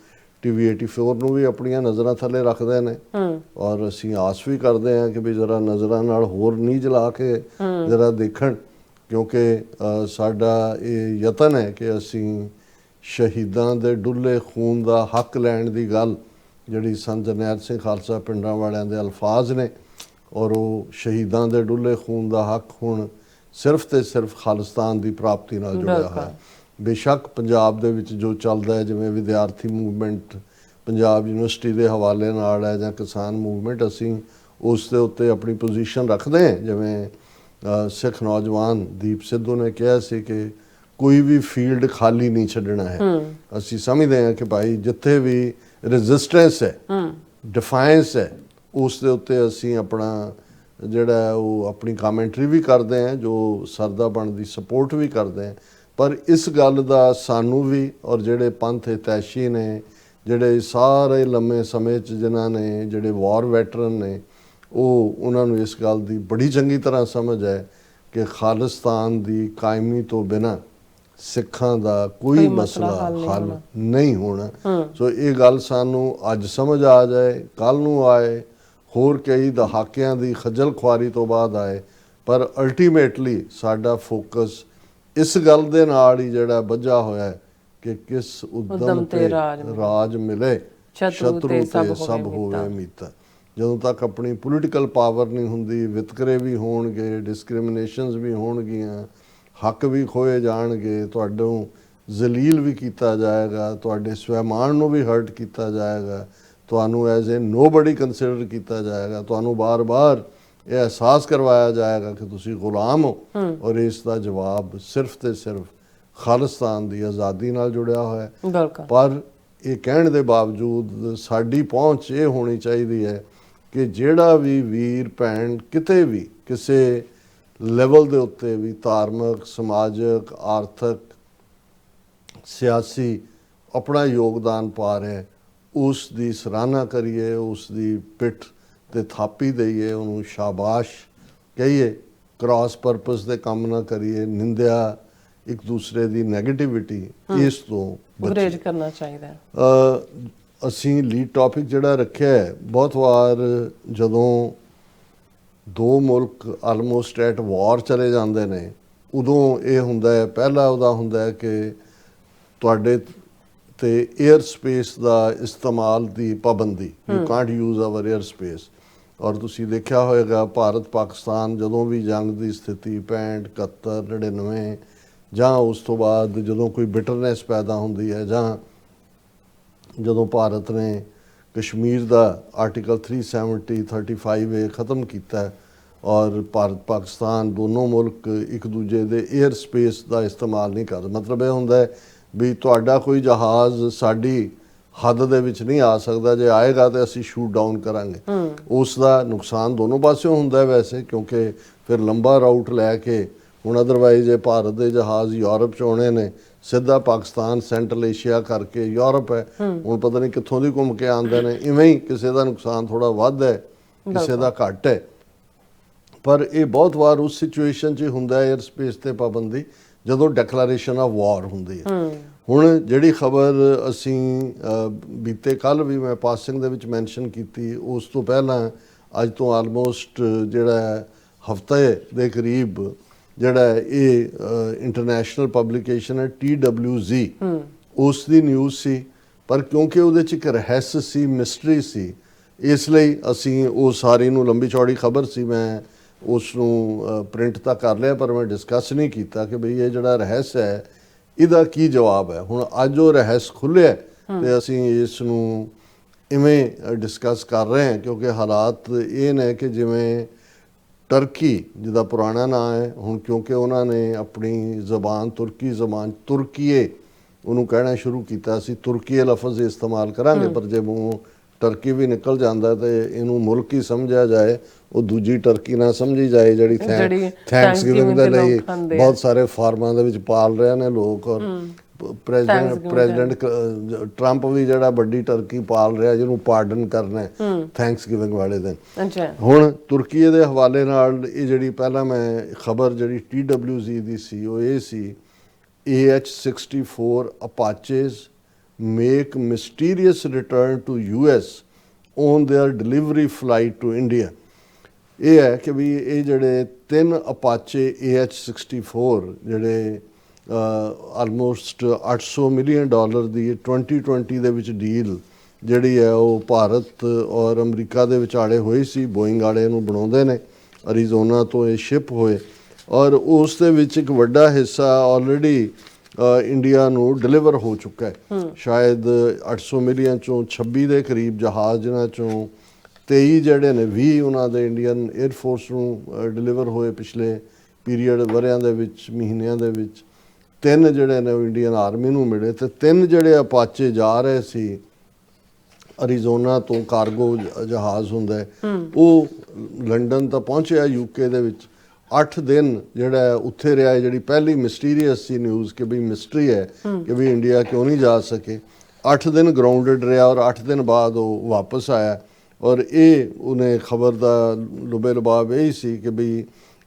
TV 84 ਨੂੰ ਵੀ ਆਪਣੀਆਂ ਨਜ਼ਰਾਂ ਥੱਲੇ ਰੱਖਦੇ ਨੇ ਔਰ ਅਸੀਂ ਆਸ ਵੀ ਕਰਦੇ ਹਾਂ ਕਿ ਵੀ ਜ਼ਰਾ ਨਜ਼ਰਾਂ ਨਾਲ ਹੋਰ ਨੀਝ ਲਾ ਕੇ ਜ਼ਰਾ ਦੇਖਣ, ਕਿਉਂਕਿ ਸਾਡਾ ਇਹ ਯਤਨ ਹੈ ਕਿ ਅਸੀਂ ਸ਼ਹੀਦਾਂ ਦੇ ਡੁੱਲੇ ਖੂਨ ਦਾ ਹੱਕ ਲੈਣ ਦੀ ਗੱਲ ਜਿਹੜੀ ਸੰਤ ਜਰਨੈਲ ਸਿੰਘ ਖਾਲਸਾ ਪਿੰਡਾਂ ਵਾਲਿਆਂ ਦੇ ਅਲਫਾਜ਼ ਨੇ, ਔਰ ਉਹ ਸ਼ਹੀਦਾਂ ਦੇ ਡੁੱਲੇ ਖੂਨ ਦਾ ਹੱਕ ਹੁਣ ਸਿਰਫ ਤੇ ਸਿਰਫ ਖਾਲਿਸਤਾਨ ਦੀ ਪ੍ਰਾਪਤੀ ਨਾਲ ਜੁੜਿਆ ਹੋਇਆ। ਬੇਸ਼ੱਕ ਪੰਜਾਬ ਦੇ ਵਿੱਚ ਜੋ ਚੱਲਦਾ ਹੈ, ਜਿਵੇਂ ਵਿਦਿਆਰਥੀ ਮੂਵਮੈਂਟ ਪੰਜਾਬ ਯੂਨੀਵਰਸਿਟੀ ਦੇ ਹਵਾਲੇ ਨਾਲ ਹੈ ਜਾਂ ਕਿਸਾਨ ਮੂਵਮੈਂਟ, ਅਸੀਂ ਉਸ ਦੇ ਉੱਤੇ ਆਪਣੀ ਪੋਜੀਸ਼ਨ ਰੱਖਦੇ ਹਾਂ। ਜਿਵੇਂ ਸਿੱਖ ਨੌਜਵਾਨ ਦੀਪ ਸਿੱਧੂ ਨੇ ਕਿਹਾ ਸੀ ਕਿ ਕੋਈ ਵੀ ਫੀਲਡ ਖਾਲੀ ਨਹੀਂ ਛੱਡਣਾ ਹੈ। ਅਸੀਂ ਸਮਝਦੇ ਹਾਂ ਕਿ ਭਾਈ ਜਿੱਥੇ ਵੀ ਰੈਜ਼ਿਸਟੈਂਸ ਹੈ, ਡਿਫਾਇੰਸ ਹੈ, ਉਸ ਦੇ ਉੱਤੇ ਅਸੀਂ ਆਪਣਾ ਜਿਹੜਾ ਉਹ ਆਪਣੀ ਕਾਮੈਂਟਰੀ ਵੀ ਕਰਦੇ ਹਾਂ, ਜੋ ਸਰਦਾ ਬਣਦੀ ਸਪੋਰਟ ਵੀ ਕਰਦੇ ਹਾਂ। ਪਰ ਇਸ ਗੱਲ ਦਾ ਸਾਨੂੰ ਵੀ ਔਰ ਜਿਹੜੇ ਪੰਥ ਹਿਤੈਸ਼ੀ ਨੇ, ਜਿਹੜੇ ਸਾਰੇ ਲੰਮੇ ਸਮੇਂ 'ਚ ਜਿਨ੍ਹਾਂ ਨੇ ਜਿਹੜੇ ਵਾਰ ਵੈਟਰਨ ਨੇ, ਉਹਨਾਂ ਨੂੰ ਇਸ ਗੱਲ ਦੀ ਬੜੀ ਚੰਗੀ ਤਰ੍ਹਾਂ ਸਮਝ ਹੈ ਕਿ ਖਾਲਿਸਤਾਨ ਦੀ ਕਾਇਮੀ ਤੋਂ ਬਿਨਾਂ ਸਿੱਖਾਂ ਦਾ ਕੋਈ ਮਸਲਾ ਹੱਲ ਨਹੀਂ ਹੋਣਾ। ਸੋ ਇਹ ਗੱਲ ਸਾਨੂੰ ਅੱਜ ਸਮਝ ਆ ਜਾਏ, ਕੱਲ੍ਹ ਨੂੰ ਆਏ, ਹੋਰ ਕਈ ਦਹਾਕਿਆਂ ਦੀ ਖੱਜਲ ਖੁਆਰੀ ਤੋਂ ਬਾਅਦ ਆਏ, ਪਰ ਅਲਟੀਮੇਟਲੀ ਸਾਡਾ ਫੋਕਸ ਇਸ ਗੱਲ ਦੇ ਨਾਲ ਹੀ ਜਿਹੜਾ ਬੱਝਾ ਹੋਇਆ ਕਿ ਕਿਸ ਉਦਮ ਤੇ ਰਾਜ ਮਿਲੇ, ਸ਼ਤਰੂ ਤੇ ਸਭ ਹੋਵੇ ਮੀਤਾ। ਜਦੋਂ ਤੱਕ ਆਪਣੀ ਪੋਲੀਟੀਕਲ ਪਾਵਰ ਨਹੀਂ ਹੁੰਦੀ, ਵਿਤਕਰੇ ਵੀ ਹੋਣਗੇ, ਡਿਸਕ੍ਰਿਮੀਨੇਸ਼ਨਸ ਵੀ ਹੋਣਗੀਆਂ, ਹੱਕ ਵੀ ਖੋਏ ਜਾਣਗੇ, ਤੁਹਾਨੂੰ ਜ਼ਲੀਲ ਵੀ ਕੀਤਾ ਜਾਏਗਾ, ਤੁਹਾਡੇ ਸਵੈਮਾਨ ਨੂੰ ਵੀ ਹਰਟ ਕੀਤਾ ਜਾਏਗਾ, ਤੁਹਾਨੂੰ ਐਜ਼ ਏ ਨੋਬਡੀ ਕੰਸੀਡਰ ਕੀਤਾ ਜਾਏਗਾ, ਤੁਹਾਨੂੰ ਬਾਰ-ਬਾਰ ਇਹ ਅਹਿਸਾਸ ਕਰਵਾਇਆ ਜਾਏਗਾ ਕਿ ਤੁਸੀਂ ਗੁਲਾਮ ਹੋ। ਔਰ ਇਸ ਦਾ ਜਵਾਬ ਸਿਰਫ ਤੇ ਸਿਰਫ ਖਾਲਿਸਤਾਨ ਦੀ ਆਜ਼ਾਦੀ ਨਾਲ ਜੁੜਿਆ ਹੋਇਆ ਹੈ। ਪਰ ਇਹ ਕਹਿਣ ਦੇ ਬਾਵਜੂਦ ਸਾਡੀ ਪਹੁੰਚ ਇਹ ਹੋਣੀ ਚਾਹੀਦੀ ਹੈ ਕਿ ਜਿਹੜਾ ਵੀ ਵੀਰ ਭੈਣ ਕਿਤੇ ਵੀ ਕਿਸੇ ਲੈਵਲ ਦੇ ਉੱਤੇ ਵੀ ਧਾਰਮਿਕ, ਸਮਾਜਿਕ, ਆਰਥਿਕ, ਸਿਆਸੀ ਆਪਣਾ ਯੋਗਦਾਨ ਪਾ ਰਿਹਾ, ਉਸ ਦੀ ਸਰਾਹਨਾ ਕਰੀਏ, ਉਸ ਦੀ ਪਿੱਠ ਤੇ ਥਾਪੀ ਦਈਏ, ਉਹਨੂੰ ਸ਼ਾਬਾਸ਼ ਕਹੀਏ, ਕ੍ਰਾਸ ਪਰਪਸ ਦੇ ਕੰਮ ਨਾ ਕਰੀਏ, ਨਿੰਦਿਆ ਇੱਕ ਦੂਸਰੇ ਦੀ ਨੈਗੇਟਿਵਿਟੀ ਇਸ ਤੋਂ ਗੁਰੇਜ਼ ਕਰਨਾ ਚਾਹੀਦਾ ਹੈ। ਅਸੀਂ ਲੀਡ ਟੌਪਿਕ ਜਿਹੜਾ ਰੱਖਿਆ ਹੈ, ਬਹੁਤ ਵਾਰ ਜਦੋਂ ਦੋ ਮੁਲਕ ਆਲਮੋਸਟ ਐਟ ਵਾਰ ਚਲੇ ਜਾਂਦੇ ਨੇ, ਉਦੋਂ ਇਹ ਹੁੰਦਾ ਹੈ, ਪਹਿਲਾ ਉਹਦਾ ਹੁੰਦਾ ਹੈ ਕਿ ਤੁਹਾਡੇ ਤੇ 에ਅਰ ਸਪੇਸ ਦਾ ਇਸਤੇਮਾਲ ਦੀ ਪਾਬੰਦੀ, you can't use our air space. ਔਰ ਤੁਸੀਂ ਦੇਖਿਆ ਹੋਵੇਗਾ ਭਾਰਤ ਪਾਕਿਸਤਾਨ ਜਦੋਂ ਵੀ ਜੰਗ ਦੀ ਸਥਿਤੀ 65, 71, 99 ਜਾਂ ਉਸ ਤੋਂ ਬਾਅਦ ਜਦੋਂ ਕੋਈ ਬਿਟਰਨੈਸ ਪੈਦਾ ਹੁੰਦੀ ਹੈ, ਜਾਂ ਜਦੋਂ ਭਾਰਤ ਨੇ ਕਸ਼ਮੀਰ ਦਾ ਆਰਟੀਕਲ 370 35A ਖਤਮ ਕੀਤਾ ਔਰ ਭਾਰਤ ਪਾਕਿਸਤਾਨ ਦੋਨੋਂ ਮੁਲਕ ਇੱਕ ਦੂਜੇ ਦੇ 에ਅਰ ਸਪੇਸ ਦਾ ਇਸਤੇਮਾਲ ਨਹੀਂ ਕਰਦੇ। ਮਤਲਬ ਇਹ ਹੁੰਦਾ ਹੈ ਵੀ ਤੁਹਾਡਾ ਕੋਈ ਜਹਾਜ਼ ਸਾਡੀ ਹੱਦ ਦੇ ਵਿੱਚ ਨਹੀਂ ਆ ਸਕਦਾ, ਜੇ ਆਏਗਾ ਤਾਂ ਅਸੀਂ ਸ਼ੂਟ ਡਾਊਨ ਕਰਾਂਗੇ। ਉਸ ਦਾ ਨੁਕਸਾਨ ਦੋਨੋਂ ਪਾਸਿਓਂ ਹੁੰਦਾ ਵੈਸੇ, ਕਿਉਂਕਿ ਫਿਰ ਲੰਬਾ ਰਾਊਟ ਲੈ ਕੇ, ਹੁਣ ਅਦਰਵਾਈਜ਼ ਇਹ ਭਾਰਤ ਦੇ ਜਹਾਜ਼ ਯੂਰਪ 'ਚ ਆਉਣੇ ਨੇ, ਸਿੱਧਾ ਪਾਕਿਸਤਾਨ ਸੈਂਟਰਲ ਏਸ਼ੀਆ ਕਰਕੇ ਯੂਰਪ ਹੈ, ਹੁਣ ਪਤਾ ਨਹੀਂ ਕਿੱਥੋਂ ਦੀ ਘੁੰਮ ਕੇ ਆਉਂਦੇ ਨੇ। ਇਵੇਂ ਹੀ ਕਿਸੇ ਦਾ ਨੁਕਸਾਨ ਥੋੜਾ ਵੱਧ ਹੈ, ਕਿਸੇ ਦਾ ਘੱਟ ਹੈ। ਪਰ ਇਹ ਬਹੁਤ ਵਾਰ ਉਸ ਸਿਚੁਏਸ਼ਨ 'ਚ ਹੁੰਦਾ ਹੈ 에ਅਰ ਸਪੇਸ ਤੇ ਪਾਬੰਦੀ, ਜਦੋਂ ਡੈਕਲੇਰੇਸ਼ਨ ਆਫ ਵਾਰ ਹੁੰਦੀ ਹੈ। ਹੁਣ ਜਿਹੜੀ ਖਬਰ ਅਸੀਂ ਬੀਤੇ ਕੱਲ ਵੀ ਮੈਂ ਪਾਸਿੰਗ ਦੇ ਵਿੱਚ ਮੈਂਸ਼ਨ ਕੀਤੀ, ਉਸ ਤੋਂ ਪਹਿਲਾਂ ਅੱਜ ਤੋਂ ਆਲਮੋਸਟ ਜਿਹੜਾ ਹਫ਼ਤੇ ਦੇ ਕਰੀਬ ਜਿਹੜਾ ਇਹ ਇੰਟਰਨੈਸ਼ਨਲ ਪਬਲੀਕੇਸ਼ਨ ਹੈ TWZ, ਉਸ ਦੀ ਨਿਊਜ਼ ਸੀ। ਪਰ ਕਿਉਂਕਿ ਉਹਦੇ 'ਚ ਇੱਕ ਰਹੱਸ ਸੀ, ਮਿਸਟਰੀ ਸੀ, ਇਸ ਲਈ ਅਸੀਂ ਉਹ ਸਾਰੀ ਨੂੰ ਲੰਬੀ ਚੌੜੀ ਖਬਰ ਸੀ, ਮੈਂ ਉਸ ਨੂੰ ਪ੍ਰਿੰਟ ਤਾਂ ਕਰ ਲਿਆ, ਪਰ ਮੈਂ ਡਿਸਕਸ ਨਹੀਂ ਕੀਤਾ ਕਿ ਬਈ ਇਹ ਜਿਹੜਾ ਰਹੱਸ ਹੈ ਇਹਦਾ ਕੀ ਜਵਾਬ ਹੈ। ਹੁਣ ਅੱਜ ਉਹ ਰਹੱਸ ਖੁੱਲ੍ਹਿਆ ਤੇ ਅਸੀਂ ਇਸ ਨੂੰ ਇਵੇਂ ਡਿਸਕਸ ਕਰ ਰਹੇ ਹਾਂ, ਕਿਉਂਕਿ ਹਾਲਾਤ ਇਹ ਨੇ ਕਿ ਜਿਵੇਂ ਟਰਕੀ, ਜਿਹਦਾ ਪੁਰਾਣਾ ਨਾਂ ਹੈ, ਹੁਣ ਕਿਉਂਕਿ ਉਹਨਾਂ ਨੇ ਆਪਣੀ ਜ਼ਬਾਨ ਤੁਰਕੀ ਜ਼ਬਾਨ ਤੁਰਕੀਏ ਉਹਨੂੰ ਕਹਿਣਾ ਸ਼ੁਰੂ ਕੀਤਾ, ਅਸੀਂ ਤੁਰਕੀਏ ਲਫ਼ਜ਼ ਇਸਤੇਮਾਲ ਕਰਾਂਗੇ, ਪਰ ਜੇ ਮੂੰਹੋਂ ਟਰਕੀ ਵੀ ਨਿਕਲ ਜਾਂਦਾ ਤੇ ਇਹਨੂੰ ਮੁਲਕ ਹੀ ਸਮਝਿਆ ਜਾਏ, ਉਹ ਦੂਜੀ ਟਰਕੀ ਨਾ ਸਮਝੀ ਜਾਏ ਜਿਹੜੀ ਥੈਂਕਸਗਿਵਿੰਗ ਦੇ ਲਈ ਬਹੁਤ ਸਾਰੇ ਫਾਰਮਾਂ ਦੇ ਵਿੱਚ ਪਾਲ ਰਹੇ ਨੇ ਲੋਕ। ਔਰ ਪ੍ਰੈਜ਼ੀਡੈਂਟ ਟਰੰਪ ਵੀ ਜਿਹੜਾ ਵੱਡੀ ਟਰਕੀ ਪਾਲ ਰਿਹਾ, ਜਿਹਨੂੰ ਪਾਰਡਨ ਕਰਨਾ ਥੈਂਕਸਗਿਵਿੰਗ ਵਾਲੇ ਦਿਨ। ਹੁਣ ਤੁਰਕੀ ਦੇ ਹਵਾਲੇ ਨਾਲ ਇਹ ਜਿਹੜੀ ਪਹਿਲਾਂ ਮੈਂ ਖਬਰ ਜਿਹੜੀ TWZ ਦੀ ਸੀ, ਉਹ ਇਹ ਸੀ, AH-64 Apaches make mysterious return to US on their delivery flight to India। ਇਹ ਹੈ ਕਿ ਵੀ ਇਹ ਜਿਹੜੇ 3 ਅਪਾਚੇ AH-64 ਜਿਹੜੇ ਆਲਮੋਸਟ $800 ਮਿਲੀਅਨ ਦੀ 2020 ਦੇ ਵਿੱਚ ਡੀਲ ਜਿਹੜੀ ਹੈ ਉਹ ਭਾਰਤ ਔਰ ਅਮਰੀਕਾ ਦੇ ਵਿਚਾਲੇ ਹੋਈ ਸੀ। ਬੋਇੰਗ ਵਾਲੇ ਨੂੰ ਬਣਾਉਂਦੇ ਨੇ, ਅਰੀਜ਼ੋਨਾ ਤੋਂ ਇਹ ਸ਼ਿਪ ਹੋਏ ਔਰ ਉਸ ਦੇ ਵਿੱਚ ਇੱਕ ਵੱਡਾ ਹਿੱਸਾ ਆਲਰੇਡੀ ਇੰਡੀਆ ਨੂੰ ਡਿਲੀਵਰ ਹੋ ਚੁੱਕਾ ਹੈ। ਸ਼ਾਇਦ 800 ਮਿਲੀਅਨ ਚੋਂ 26 ਦੇ ਕਰੀਬ ਜਹਾਜ਼, ਜਿਨ੍ਹਾਂ ਚੋਂ 23 ਜਿਹੜੇ ਨੇ 20 ਉਹਨਾਂ ਦੇ ਇੰਡੀਅਨ 에ਅਰ ਫੋਰਸ ਨੂੰ ਡਿਲੀਵਰ ਹੋਏ ਪਿਛਲੇ ਪੀਰੀਅਡ ਵਰਿਆਂ ਦੇ ਵਿੱਚ, ਮਹੀਨਿਆਂ ਦੇ ਵਿੱਚ। 3 ਜਿਹੜੇ ਨੇ ਉਹ ਇੰਡੀਅਨ ਆਰਮੀ ਨੂੰ ਮਿਲੇ ਤੇ 3 ਜਿਹੜੇ ਅਪਾਚੇ ਜਾ ਰਹੇ ਸੀ ਅਰੀਜ਼ੋਨਾ ਤੋਂ, ਕਾਰਗੋ ਜਹਾਜ਼ ਹੁੰਦਾ, ਉਹ ਲੰਡਨ ਤਾਂ ਪਹੁੰਚਿਆ UK ਦੇ ਵਿੱਚ। 8 ਦਿਨ ਜਿਹੜਾ ਉੱਥੇ ਰਿਹਾ, ਜਿਹੜੀ ਪਹਿਲੀ ਮਿਸਟੀਰੀਅਸ ਸੀ ਨਿਊਜ਼ ਕਿ ਵੀ ਮਿਸਟਰੀ ਹੈ ਕਿ ਵੀ ਇੰਡੀਆ ਕਿਉਂ ਨਹੀਂ ਜਾ ਸਕੇ। 8 ਦਿਨ ਗਰਾਊਂਡਡ ਰਿਹਾ ਔਰ 8 ਦਿਨ ਬਾਅਦ ਉਹ ਵਾਪਸ ਆਇਆ। ਔਰ ਇਹ ਉਹਨੇ ਖਬਰ ਦਾ ਲੁਬੇ ਲੁਬਾਬ ਇਹ ਸੀ ਕਿ ਵੀ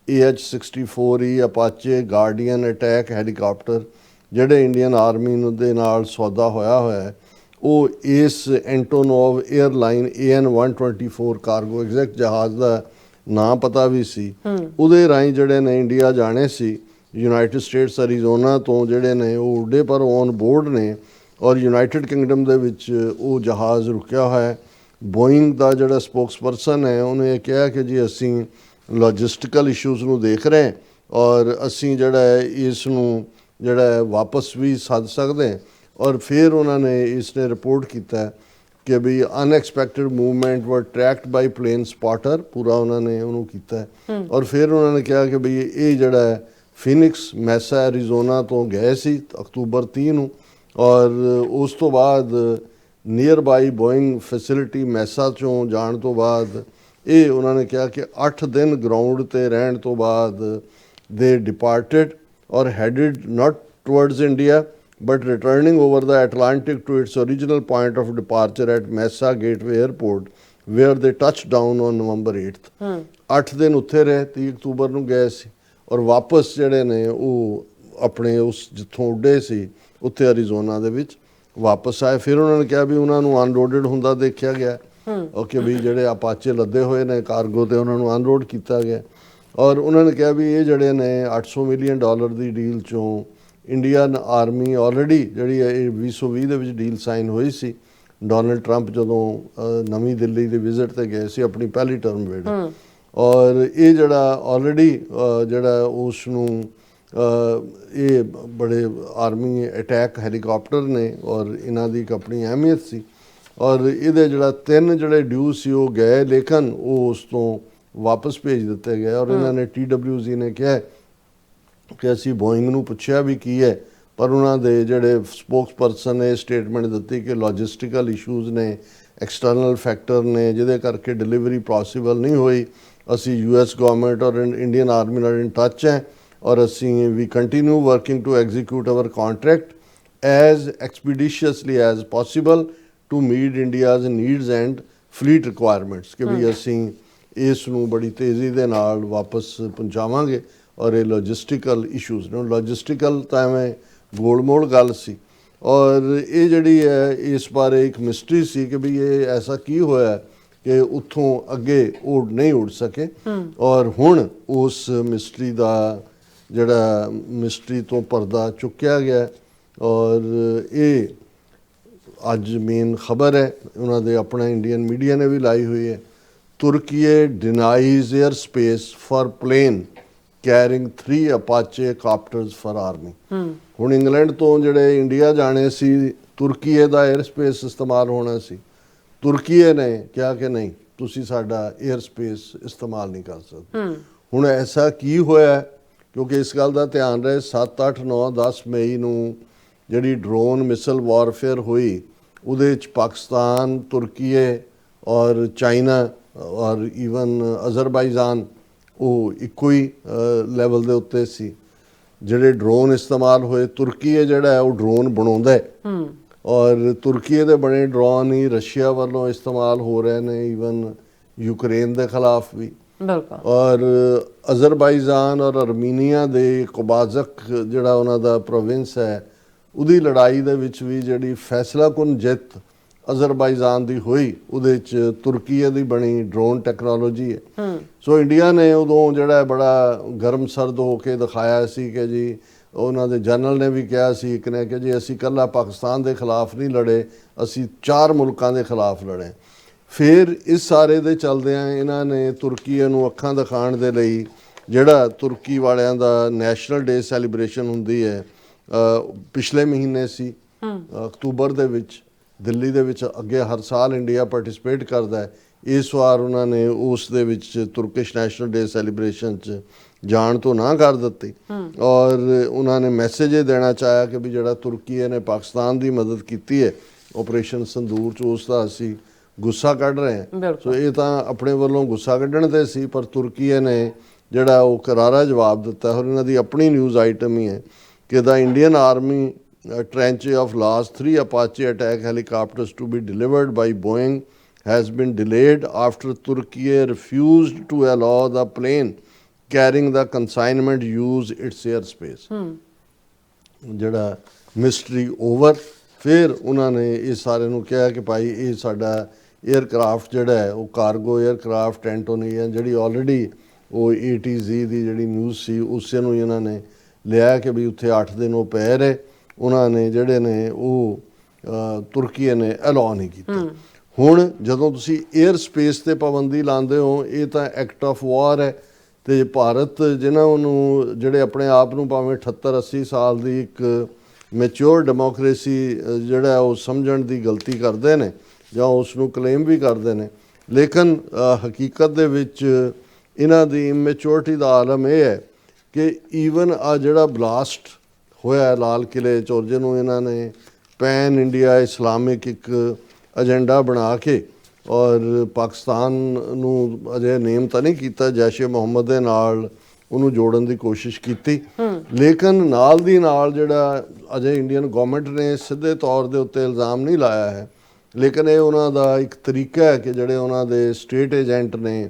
AH-64 Apache guardian attack helicopter ਜਿਹੜੇ ਇੰਡੀਅਨ ਆਰਮੀ ਨੂੰ ਦੇ ਨਾਲ ਸੌਦਾ ਹੋਇਆ ਹੈ, ਉਹ ਇਸ ਐਂਟੋਨੋਵ 에ਅਰਲਾਈਨ AN-124 ਕਾਰਗੋ ਐਗਜ਼ੈਕਟ ਜਹਾਜ਼ ਦਾ ਨਾਂ ਪਤਾ ਵੀ ਸੀ, ਉਹਦੇ ਰਾਹੀਂ ਜਿਹੜੇ ਨੇ ਇੰਡੀਆ ਜਾਣੇ ਸੀ। ਯੂਨਾਈਟਿਡ ਸਟੇਟਸ ਅਰੀਜ਼ੋਨਾ ਤੋਂ ਜਿਹੜੇ ਨੇ ਉਹ ਉੱਡੇ, ਪਰ ਔਨ ਬੋਰਡ ਨੇ ਔਰ ਯੂਨਾਈਟਿਡ ਕਿੰਗਡਮ ਦੇ ਵਿੱਚ ਉਹ ਜਹਾਜ਼ ਰੁਕਿਆ ਹੋਇਆ। ਬੋਇੰਗ ਦਾ ਜਿਹੜਾ ਸਪੋਕਸਪਰਸਨ ਹੈ ਉਹਨੇ ਇਹ ਕਿਹਾ ਕਿ ਜੀ ਅਸੀਂ ਲੌਜਿਸਟੀਕਲ ਇਸ਼ੂਜ਼ ਨੂੰ ਦੇਖ ਰਹੇ ਹਾਂ ਔਰ ਅਸੀਂ ਜਿਹੜਾ ਹੈ ਇਸ ਨੂੰ ਜਿਹੜਾ ਹੈ ਵਾਪਸ ਵੀ ਸੱਦ ਸਕਦੇ ਹਾਂ। ਔਰ ਫਿਰ ਉਹਨਾਂ ਨੇ ਇਸ ਨੇ ਰਿਪੋਰਟ ਕੀਤਾ ਕਿ ਵੀ ਅਨਐਕਸਪੈਕਟਡ ਮੂਵਮੈਂਟ ਵਰ ਟਰੈਕਡ ਬਾਈ ਪਲੇਨ ਸਪਾਟਰ, ਪੂਰਾ ਉਹਨਾਂ ਨੇ ਉਹਨੂੰ ਕੀਤਾ। ਔਰ ਫਿਰ ਉਹਨਾਂ ਨੇ ਕਿਹਾ ਕਿ ਵੀ ਇਹ ਜਿਹੜਾ ਹੈ ਫੀਨਿਕਸ ਮੈਸਾ ਐਰੀਜ਼ੋਨਾ ਤੋਂ ਗਏ ਸੀ ਅਕਤੂਬਰ 30 ਨੂੰ ਔਰ ਉਸ ਤੋਂ ਬਾਅਦ ਨੀਅਰ ਬਾਈ ਬੋਇੰਗ ਫੈਸਿਲਿਟੀ ਮੈਸਾ ਚੋਂ ਜਾਣ ਤੋਂ ਬਾਅਦ ਇਹ ਉਹਨਾਂ ਨੇ ਕਿਹਾ ਕਿ 8 ਦਿਨ ਗਰਾਊਂਡ ਤੇ ਰਹਿਣ ਤੋਂ ਬਾਅਦ ਦੇ ਡਿਪਾਰਟਡ ਔਰ headed not towards India but returning over the Atlantic to its original point of departure at Mesa Gateway Airport where they touched down on November 8th। 8 ਦਿਨ ਉੱਥੇ ਰਹੇ, 30 ਅਕਤੂਬਰ ਨੂੰ ਗਏ ਸੀ ਔਰ ਵਾਪਸ ਜਿਹੜੇ ਨੇ ਉਹ ਆਪਣੇ ਉਸ ਜਿੱਥੋਂ ਉੱਡੇ ਸੀ ਉੱਥੇ ਅਰੀਜ਼ੋਨਾ ਦੇ ਵਿੱਚ ਵਾਪਸ ਆਏ। ਫਿਰ ਉਹਨਾਂ ਨੇ ਕਿਹਾ ਵੀ ਉਹਨਾਂ ਨੂੰ ਅਨਲੋਡਡ ਹੁੰਦਾ ਦੇਖਿਆ ਗਿਆ ਓਕੇ ਵੀ ਜਿਹੜੇ ਅਪਾਚੇ ਲੱਦੇ ਹੋਏ ਨੇ ਕਾਰਗੋ ਤੇ ਉਹਨਾਂ ਨੂੰ ਅਨਲੋਡ ਕੀਤਾ ਗਿਆ। ਔਰ ਉਹਨਾਂ ਨੇ ਕਿਹਾ ਵੀ ਇਹ ਜਿਹੜੇ ਨੇ $800 ਮਿਲੀਅਨ ਦੀ ਡੀਲ ਚੋਂ ਇੰਡੀਅਨ ਆਰਮੀ ਆਲਰੇਡੀ ਜਿਹੜੀ ਇਹ 2020 ਦੇ ਵਿੱਚ ਡੀਲ ਸਾਈਨ ਹੋਈ ਸੀ ਡੋਨਲਡ ਟਰੰਪ ਜਦੋਂ ਨਵੀਂ ਦਿੱਲੀ ਦੇ ਵਿਜ਼ਿਟ ਤੇ ਗਏ ਸੀ ਆਪਣੀ ਪਹਿਲੀ ਟਰਮ ਵੇਲੇ। ਔਰ ਇਹ ਜਿਹੜਾ ਆਲਰੇਡੀ ਜਿਹੜਾ ਉਸ ਨੂੰ ਇਹ ਬੜੇ ਆਰਮੀ ਅਟੈਕ ਹੈਲੀਕਾਪਟਰ ਨੇ ਔਰ ਇਹਨਾਂ ਦੀ ਇੱਕ ਆਪਣੀ ਅਹਿਮੀਅਤ ਸੀ। ਔਰ ਇਹਦੇ ਜਿਹੜਾ 3 ਜਿਹੜੇ ਡਿਊ ਸੀ ਉਹ ਗਏ ਲੇਕਿਨ ਉਹ ਉਸ ਤੋਂ ਵਾਪਸ ਭੇਜ ਦਿੱਤੇ ਗਏ। ਔਰ ਇਹਨਾਂ ਨੇ TWZ ਨੇ ਕਿਹਾ ਕਿ ਅਸੀਂ ਬੋਇੰਗ ਨੂੰ ਪੁੱਛਿਆ ਵੀ ਕੀ ਹੈ ਪਰ ਉਹਨਾਂ ਦੇ ਜਿਹੜੇ ਸਪੋਕਸਪਰਸਨ ਨੇ ਸਟੇਟਮੈਂਟ ਦਿੱਤੀ ਕਿ ਲੌਜਿਸਟਿਕਲ ਇਸ਼ੂਜ਼ ਨੇ ਐਕਸਟਰਨਲ ਫੈਕਟਰ ਨੇ ਜਿਹਦੇ ਕਰਕੇ ਡਿਲੀਵਰੀ ਪੋਸੀਬਲ ਨਹੀਂ ਹੋਈ। ਅਸੀਂ US ਗਵਰਨਮੈਂਟ ਔਰ ਇੰਡੀਅਨ ਆਰਮੀ ਨਾਲ ਇਨ ਟੱਚ ਹੈ ਔਰ ਅਸੀਂ ਵੀ continue working to execute our contract as expeditiously as possible to meet India's needs and fleet requirements ਕਿ ਵੀ ਅਸੀਂ ਇਸ ਨੂੰ ਬੜੀ ਤੇਜ਼ੀ ਦੇ ਨਾਲ ਵਾਪਸ ਪਹੁੰਚਾਵਾਂਗੇ। ਔਰ ਇਹ ਲੌਜਿਸਟਿਕਲ ਇਸ਼ੂਜ਼ ਨੇ ਲੌਜਿਸਟਿਕਲ ਤਾਂ ਐਵੇਂ ਗੋਲ-ਮੋਲ ਗੱਲ ਸੀ। ਔਰ ਇਹ ਜਿਹੜੀ ਹੈ ਇਸ ਬਾਰੇ ਇੱਕ ਮਿਸਟਰੀ ਸੀ ਕਿ ਵੀ ਇਹ ਐਸਾ ਕੀ ਹੋਇਆ ਕਿ ਉੱਥੋਂ ਅੱਗੇ ਨਹੀਂ ਉੱਡ ਸਕੇ। ਔਰ ਹੁਣ ਉਸ ਮਿਸਟਰੀ ਦਾ ਜਿਹੜਾ ਮਿਸਟਰੀ ਤੋਂ ਪਰਦਾ ਚੁੱਕਿਆ ਗਿਆ ਔਰ ਇਹ ਅੱਜ ਮੇਨ ਖਬਰ ਹੈ ਉਹਨਾਂ ਦੇ ਆਪਣਾ ਇੰਡੀਅਨ ਮੀਡੀਆ ਨੇ ਵੀ ਲਾਈ ਹੋਈ ਹੈ। Turkey denies airspace for plane carrying 3 Apache copters for army. ਹੁਣ ਇੰਗਲੈਂਡ ਤੋਂ ਜਿਹੜੇ ਇੰਡੀਆ ਜਾਣੇ ਸੀ ਤੁਰਕੀ ਦਾ 에ਅਰ ਸਪੇਸ ਇਸਤੇਮਾਲ ਹੋਣਾ ਸੀ। ਤੁਰਕੀ ਨੇ ਕਿਹਾ ਕਿ ਨਹੀਂ ਤੁਸੀਂ ਸਾਡਾ 에ਅਰ ਸਪੇਸ ਇਸਤੇਮਾਲ ਨਹੀਂ ਕਰ ਸਕਦੇ। ਹੁਣ ਐਸਾ ਕੀ ਹੋਇਆ ਕਿਉਂਕਿ ਇਸ ਗੱਲ ਦਾ ਧਿਆਨ ਰਹੇ 7, 8, 9, 10 ਮਈ ਨੂੰ ਜਿਹੜੀ ਡਰੋਨ ਮਿਸਲ ਵਾਰਫੇਅਰ ਹੋਈ ਉਹਦੇ ਵਿੱਚ ਪਾਕਿਸਤਾਨ ਤੁਰਕੀ ਔਰ ਚਾਈਨਾ ਔਰ ਈਵਨ ਅਜ਼ਰਬਾਈਜਾਨ ਉਹ ਇੱਕੋ ਹੀ ਲੈਵਲ ਦੇ ਉੱਤੇ ਸੀ। ਜਿਹੜੇ ਡਰੋਨ ਇਸਤੇਮਾਲ ਹੋਏ ਤੁਰਕੀ ਜਿਹੜਾ ਉਹ ਡਰੋਨ ਬਣਾਉਂਦਾ ਔਰ ਤੁਰਕੀ ਦੇ ਬਣੇ ਡਰੋਨ ਹੀ ਰਸ਼ੀਆ ਵੱਲੋਂ ਇਸਤੇਮਾਲ ਹੋ ਰਹੇ ਨੇ ਈਵਨ ਯੂਕਰੇਨ ਦੇ ਖਿਲਾਫ ਵੀ। ਔਰ ਅਜ਼ਰਬਾਈਜਾਨ ਔਰ ਅਰਮੀਨੀਆ ਦੇ ਕੋਬਾਜ਼ਕ ਜਿਹੜਾ ਉਹਨਾਂ ਦਾ ਪ੍ਰੋਵਿੰਸ ਹੈ ਉਹਦੀ ਲੜਾਈ ਦੇ ਵਿੱਚ ਵੀ ਜਿਹੜੀ ਫੈਸਲਾਕੁਨ ਜਿੱਤ ਅਜ਼ਰਬਾਈਜਾਨ ਦੀ ਹੋਈ ਉਹਦੇ 'ਚ ਤੁਰਕੀ ਦੀ ਬਣੀ ਡਰੋਨ ਟੈਕਨੋਲੋਜੀ ਹੈ। ਸੋ ਇੰਡੀਆ ਨੇ ਉਦੋਂ ਜਿਹੜਾ ਬੜਾ ਗਰਮ ਸਰਦ ਹੋ ਕੇ ਦਿਖਾਇਆ ਸੀ ਕਿ ਜੀ ਉਹਨਾਂ ਦੇ ਜਨਰਲ ਨੇ ਵੀ ਕਿਹਾ ਸੀ ਇੱਕ ਨੇ ਕਿ ਜੀ ਅਸੀਂ ਇਕੱਲਾ ਪਾਕਿਸਤਾਨ ਦੇ ਖਿਲਾਫ ਨਹੀਂ ਲੜੇ ਅਸੀਂ 4 ਮੁਲਕਾਂ ਦੇ ਖਿਲਾਫ ਲੜੇ। ਫਿਰ ਇਸ ਸਾਰੇ ਦੇ ਚੱਲਦਿਆਂ ਇਹਨਾਂ ਨੇ ਤੁਰਕੀ ਨੂੰ ਅੱਖਾਂ ਦਿਖਾਉਣ ਦੇ ਲਈ ਜਿਹੜਾ ਤੁਰਕੀ ਵਾਲਿਆਂ ਦਾ ਨੈਸ਼ਨਲ ਡੇ ਸੈਲੀਬ੍ਰੇਸ਼ਨ ਹੁੰਦੀ ਹੈ ਪਿਛਲੇ ਮਹੀਨੇ ਸੀ ਅਕਤੂਬਰ ਦੇ ਵਿੱਚ ਦਿੱਲੀ ਦੇ ਵਿੱਚ ਅੱਗੇ ਹਰ ਸਾਲ ਇੰਡੀਆ ਪਾਰਟਿਸਿਪੇਟ ਕਰਦਾ ਹੈ। ਇਸ ਵਾਰ ਉਹਨਾਂ ਨੇ ਉਸ ਦੇ ਵਿੱਚ ਤੁਰਕਿਸ਼ ਨੈਸ਼ਨਲ ਡੇ ਸੈਲੀਬ੍ਰੇਸ਼ਨ 'ਚ ਜਾਣ ਤੋਂ ਨਾ ਕਰ ਦਿੱਤੀ ਔਰ ਉਹਨਾਂ ਨੇ ਮੈਸੇਜ ਇਹ ਦੇਣਾ ਚਾਹਿਆ ਕਿ ਵੀ ਜਿਹੜਾ ਤੁਰਕੀ ਨੇ ਪਾਕਿਸਤਾਨ ਦੀ ਮਦਦ ਕੀਤੀ ਹੈ ਆਪਰੇਸ਼ਨ ਸੰਦੂਰ 'ਚ ਉਸ ਦਾ ਅਸੀਂ ਗੁੱਸਾ ਕੱਢ ਰਹੇ ਹਾਂ। ਸੋ ਇਹ ਤਾਂ ਆਪਣੇ ਵੱਲੋਂ ਗੁੱਸਾ ਕੱਢਣ ਤੇ ਸੀ ਪਰ ਤੁਰਕੀ ਨੇ ਜਿਹੜਾ ਉਹ ਕਰਾਰਾ ਜਵਾਬ ਦਿੱਤਾ। ਔਰ ਇਹਨਾਂ ਦੀ ਆਪਣੀ ਨਿਊਜ਼ ਆਈਟਮ ਹੀ ਹੈ ਕਿ the Indian army tranche of last 3 Apache attack helicopters to be delivered by Boeing has been delayed after Turkey refused to allow the plane carrying the consignment use its airspace. ਜਿਹੜਾ mystery over ਫਿਰ ਉਹਨਾਂ ਨੇ ਇਹ ਸਾਰੇ ਨੂੰ ਕਿਹਾ ਕਿ ਭਾਈ ਇਹ ਸਾਡਾ 에ਅਰਕ੍ਰਾਫਟ ਜਿਹੜਾ ਹੈ ਉਹ ਕਾਰਗੋ 에ਅਰਕ੍ਰਾਫਟ ਐਂਟੋਨੀਅਨ ਜਿਹੜੀ ਆਲਰੇਡੀ ਉਹ ATZ ਦੀ ਜਿਹੜੀ ਨਿਊਜ਼ ਸੀ ਉਸੇ ਨੂੰ ਇਹਨਾਂ ਨੇ ਲਿਆ ਕਿ ਵੀ ਉੱਥੇ 8 ਦਿਨ ਉਹ ਪਏ ਰਹੇ। ਉਹਨਾਂ ਨੇ ਜਿਹੜੇ ਨੇ ਉਹ ਤੁਰਕੀ ਨੇ ਅਲਾਉ ਨਹੀਂ ਕੀਤਾ। ਹੁਣ ਜਦੋਂ ਤੁਸੀਂ 에ਅਰ ਸਪੇਸ ਤੇ ਪਾਬੰਦੀ ਲਾਉਂਦੇ ਹੋ ਇਹ ਤਾਂ ਐਕਟ ਆਫ ਵਾਰ ਹੈ ਤੇ ਭਾਰਤ ਜਿਹਨਾਂ ਨੂੰ ਜਿਹੜੇ ਆਪਣੇ ਆਪ ਨੂੰ ਭਾਵੇਂ 78-80 ਸਾਲ ਦੀ ਇੱਕ ਮੈਚੁਰ ਡੈਮੋਕ੍ਰੇਸੀ ਜਿਹੜਾ ਉਹ ਸਮਝਣ ਦੀ ਗਲਤੀ ਕਰਦੇ ਨੇ ਜਾਂ ਉਸ ਨੂੰ ਕਲੇਮ ਵੀ ਕਰਦੇ ਨੇ ਲੇਕਿਨ ਹਕੀਕਤ ਦੇ ਵਿੱਚ ਇਹਨਾਂ ਦੀ ਇਮੈਚੁਰਿਟੀ ਦਾ ਆਲਮ ਇਹ ਹੈ ਕਿ ਈਵਨ ਆ ਜਿਹੜਾ ਬਲਾਸਟ ਹੋਇਆ ਲਾਲ ਕਿਲੇ 'ਚ ਜਿਹਨੂੰ ਇਹਨਾਂ ਨੇ ਪੈਨ ਇੰਡੀਆ ਇਸਲਾਮਿਕ ਇੱਕ ਏਜੰਡਾ ਬਣਾ ਕੇ ਔਰ ਪਾਕਿਸਤਾਨ ਨੂੰ ਅਜੇ ਨੇਮ ਤਾਂ ਨਹੀਂ ਕੀਤਾ ਜੈਸ਼ ਏ ਮੁਹੰਮਦ ਦੇ ਨਾਲ ਉਹਨੂੰ ਜੋੜਨ ਦੀ ਕੋਸ਼ਿਸ਼ ਕੀਤੀ ਲੇਕਿਨ ਨਾਲ ਦੀ ਨਾਲ ਜਿਹੜਾ ਅਜੇ ਇੰਡੀਅਨ ਗਵਰਨਮੈਂਟ ਨੇ ਸਿੱਧੇ ਤੌਰ ਦੇ ਉੱਤੇ ਇਲਜ਼ਾਮ ਨਹੀਂ ਲਾਇਆ ਹੈ ਲੇਕਿਨ ਇਹ ਉਹਨਾਂ ਦਾ ਇੱਕ ਤਰੀਕਾ ਹੈ ਕਿ ਜਿਹੜੇ ਉਹਨਾਂ ਦੇ ਸਟੇਟ ਏਜੰਟ ਨੇ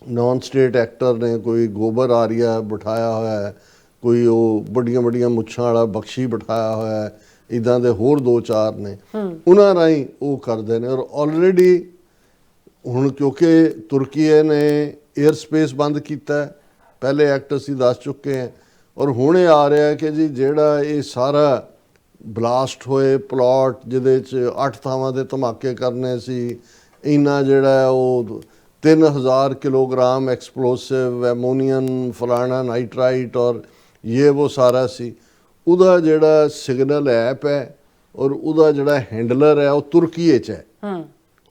ਨੌਨ ਸਟੇਟ ਐਕਟਰ ਨੇ ਕੋਈ ਗੋਬਰ ਆਰੀਆ ਬਿਠਾਇਆ ਹੋਇਆ ਹੈ ਕੋਈ ਉਹ ਵੱਡੀਆਂ ਵੱਡੀਆਂ ਮੁੱਛਾਂ ਵਾਲਾ ਬਖਸ਼ੀ ਬਿਠਾਇਆ ਹੋਇਆ ਹੈ, ਇੱਦਾਂ ਦੇ ਹੋਰ 2-4 ਨੇ, ਉਹਨਾਂ ਰਾਹੀਂ ਉਹ ਕਰਦੇ ਨੇ। ਔਰ ਆਲਰੇਡੀ ਹੁਣ ਕਿਉਂਕਿ ਤੁਰਕੀਏ ਨੇ 에ਅਰ ਸਪੇਸ ਬੰਦ ਕੀਤਾ, ਪਹਿਲੇ ਐਕਟ ਅਸੀਂ ਦੱਸ ਚੁੱਕੇ ਹਾਂ, ਔਰ ਹੁਣ ਇਹ ਆ ਰਿਹਾ ਕਿ ਜੀ ਜਿਹੜਾ ਇਹ ਸਾਰਾ ਬਲਾਸਟ ਹੋਏ ਪਲਾਟ ਜਿਹਦੇ 'ਚ 8 ਥਾਵਾਂ ਦੇ ਧਮਾਕੇ ਕਰਨੇ ਸੀ, ਇੰਨਾ ਜਿਹੜਾ ਉਹ 3000 ਕਿਲੋਗ੍ਰਾਮ ਐਕਸਪਲੋਸਿਵ ਐਮੋਨੀਅਮ ਫਲਾਣਾ ਨਾਈਟਰਾਈਟ ਔਰ ਇਹ ਉਹ ਸਾਰਾ ਸੀ, ਉਹਦਾ ਜਿਹੜਾ ਸਿਗਨਲ ਐਪ ਹੈ ਔਰ ਉਹਦਾ ਜਿਹੜਾ ਹੈਂਡਲਰ ਹੈ ਉਹ ਤੁਰਕੀਏ 'ਚ ਹੈ।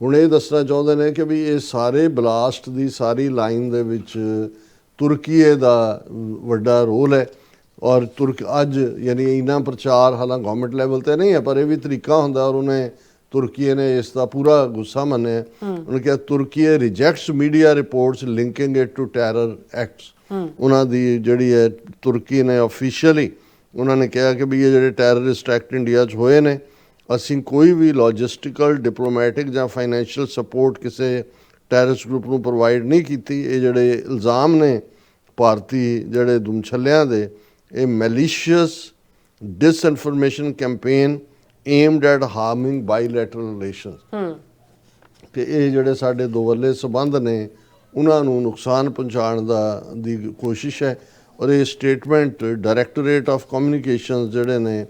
ਹੁਣ ਇਹ ਦੱਸਣਾ ਚਾਹੁੰਦੇ ਨੇ ਕਿ ਵੀ ਇਹ ਸਾਰੇ ਬਲਾਸਟ ਦੀ ਸਾਰੀ ਲਾਈਨ ਦੇ ਵਿੱਚ ਤੁਰਕੀਏ ਦਾ ਵੱਡਾ ਰੋਲ ਹੈ। ਔਰ ਅੱਜ ਯਾਨੀ ਇੰਨਾ ਪ੍ਰਚਾਰ ਹਾਲਾਂ ਗਵਰਨਮੈਂਟ ਲੈਵਲ ਤੇ ਨਹੀਂ ਹੈ, ਪਰ ਇਹ ਵੀ ਤਰੀਕਾ ਹੁੰਦਾ, ਔਰ ਉਹਨੇ ਤੁਰਕੀਏ ਨੇ ਇਸ ਦਾ ਪੂਰਾ ਗੁੱਸਾ ਮੰਨਿਆ। ਉਹਨੇ ਕਿਹਾ Turkiye rejects media reports linking it to terror acts. ਉਹਨਾਂ ਦੀ ਜਿਹੜੀ ਹੈ ਤੁਰਕੀ ਨੇ ਆਫੀਸ਼ੀਅਲੀ ਉਹਨਾਂ ਨੇ ਕਿਹਾ ਕਿ ਵੀ ਇਹ ਜਿਹੜੇ ਟੈਰਰਿਸਟ ਐਕਟ ਇੰਡੀਆ 'ਚ ਹੋਏ ਨੇ, ਅਸੀਂ ਕੋਈ ਵੀ ਲੌਜਿਸਟੀਕਲ ਡਿਪਲੋਮੈਟਿਕ ਜਾਂ ਫਾਈਨੈਂਸ਼ੀਅਲ ਸਪੋਰਟ ਕਿਸੇ ਟੈਰਰਿਸਟ ਗਰੁੱਪ ਨੂੰ ਪ੍ਰੋਵਾਈਡ ਨਹੀਂ ਕੀਤੀ। ਇਹ ਜਿਹੜੇ ਇਲਜ਼ਾਮ ਨੇ ਭਾਰਤੀ ਜਿਹੜੇ ਦੁਮਛੱਲਿਆਂ ਦੇ, ਇਹ ਮੈਲੀਸ਼ੀਅਸ ਡਿਸਇਨਫੋਰਮੇਸ਼ਨ ਕੈਂਪੇਨ ਏਮਡ ਐਟ ਹਾਰਮਿੰਗ ਬਾਈਲੈਟਰਲ ਰਿਲੇਸ਼ਨਸ, ਕਿ ਇਹ ਜਿਹੜੇ ਸਾਡੇ ਦੋਵੱਲੇ ਸੰਬੰਧ ਨੇ ਉਹਨਾਂ ਨੂੰ ਨੁਕਸਾਨ ਪਹੁੰਚਾਉਣ ਦੀ ਕੋਸ਼ਿਸ਼ ਹੈ। ਔਰ ਇਹ ਸਟੇਟਮੈਂਟ ਡਾਇਰੈਕਟੋਰੇਟ ਆਫ ਕਮਿਊਨੀਕੇਸ਼ਨਸ ਜਿਹੜੇ ਨੇ,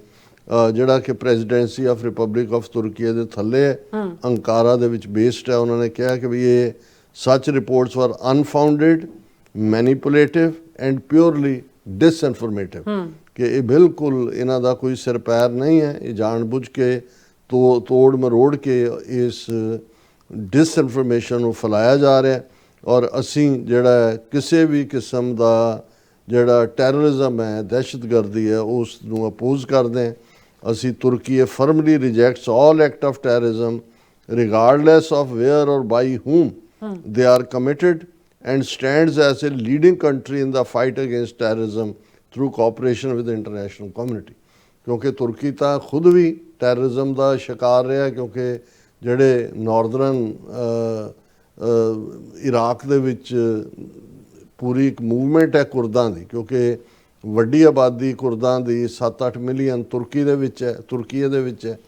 ਜਿਹੜਾ ਕਿ ਪ੍ਰੈਜ਼ੀਡੈਂਸੀ ਆਫ ਰਿਪਬਲਿਕ ਆਫ ਤੁਰਕੀ ਦੇ ਥੱਲੇ ਹੈ, ਅੰਕਾਰਾ ਦੇ ਵਿੱਚ ਬੇਸਡ ਹੈ, ਉਹਨਾਂ ਨੇ ਕਿਹਾ ਕਿ ਵੀ ਇਹ ਸੱਚ ਰਿਪੋਰਟਸ ਵਰ ਅਨਫਾਊਂਡਡ, ਮੈਨੀਪੂਲੇਟਿਵ ਐਂਡ ਪਿਓਰਲੀ ਡਿਸਇਨਫੋਰਮੇਟਿਵ, ਕਿ ਇਹ ਬਿਲਕੁਲ ਇਹਨਾਂ ਦਾ ਕੋਈ ਸਿਰ ਪੈਰ ਨਹੀਂ ਹੈ, ਇਹ ਜਾਣਬੁੱਝ ਕੇ ਤੋੜ ਮਰੋੜ ਕੇ ਇਸ ਡਿਸਇਨਫੋਰਮੇਸ਼ਨ ਨੂੰ ਫੈਲਾਇਆ ਜਾ ਰਿਹਾ। ਔਰ ਅਸੀਂ ਜਿਹੜਾ ਕਿਸੇ ਵੀ ਕਿਸਮ ਦਾ ਜਿਹੜਾ ਟੈਰਰਿਜ਼ਮ ਹੈ, ਦਹਿਸ਼ਤਗਰਦੀ ਹੈ, ਉਸ ਨੂੰ ਅਪੋਜ਼ ਕਰਦੇ ਹਾਂ। ਅਸੀਂ Turkey formally rejects all act of terrorism regardless of where or by whom they are committed and stands as a leading country in the fight against terrorism through cooperation with the international community। ਕਿਉਂਕਿ ਤੁਰਕੀ ਤਾਂ ਖੁਦ ਵੀ terrorism ਦਾ ਸ਼ਿਕਾਰ ਰਿਹਾ, ਕਿਉਂਕਿ ਜਿਹੜੇ Northern Iraq ਦੇ ਵਿੱਚ ਪੂਰੀ ਇੱਕ ਮੂਵਮੈਂਟ ਹੈ ਕੁਰਦਾਂ ਦੀ, ਕਿਉਂਕਿ ਵੱਡੀ ਆਬਾਦੀ ਕੁਰਦਾਂ ਦੀ 7-8 ਮਿਲੀਅਨ ਤੁਰਕੀ ਦੇ ਵਿੱਚ ਹੈ।